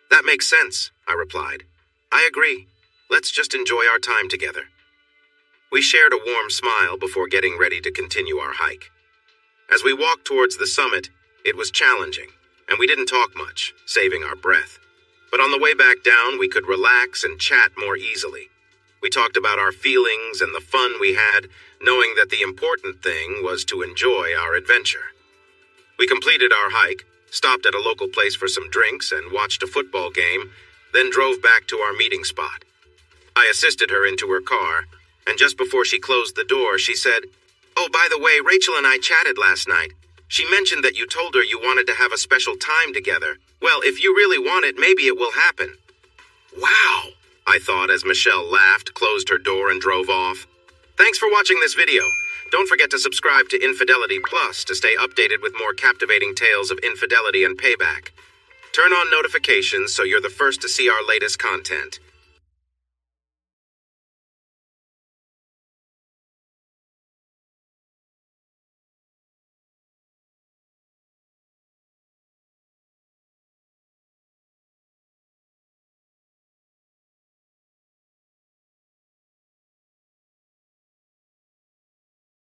"That makes sense," I replied. "I agree. Let's just enjoy our time together." We shared a warm smile before getting ready to continue our hike. As we walked towards the summit, it was challenging, and we didn't talk much, saving our breath. But on the way back down, we could relax and chat more easily. We talked about our feelings and the fun we had, knowing that the important thing was to enjoy our adventure. We completed our hike, stopped at a local place for some drinks, and watched a football game, then drove back to our meeting spot. I assisted her into her car, and just before she closed the door, she said, "Oh, by the way, Rachel and I chatted last night. She mentioned that you told her you wanted to have a special time together. Well, if you really want it, maybe it will happen." "Wow," I thought as Michelle laughed, closed her door, and drove off. Thanks for watching this video. Don't forget to subscribe to Infidelity Plus to stay updated with more captivating tales of infidelity and payback. Turn on notifications so you're the first to see our latest content.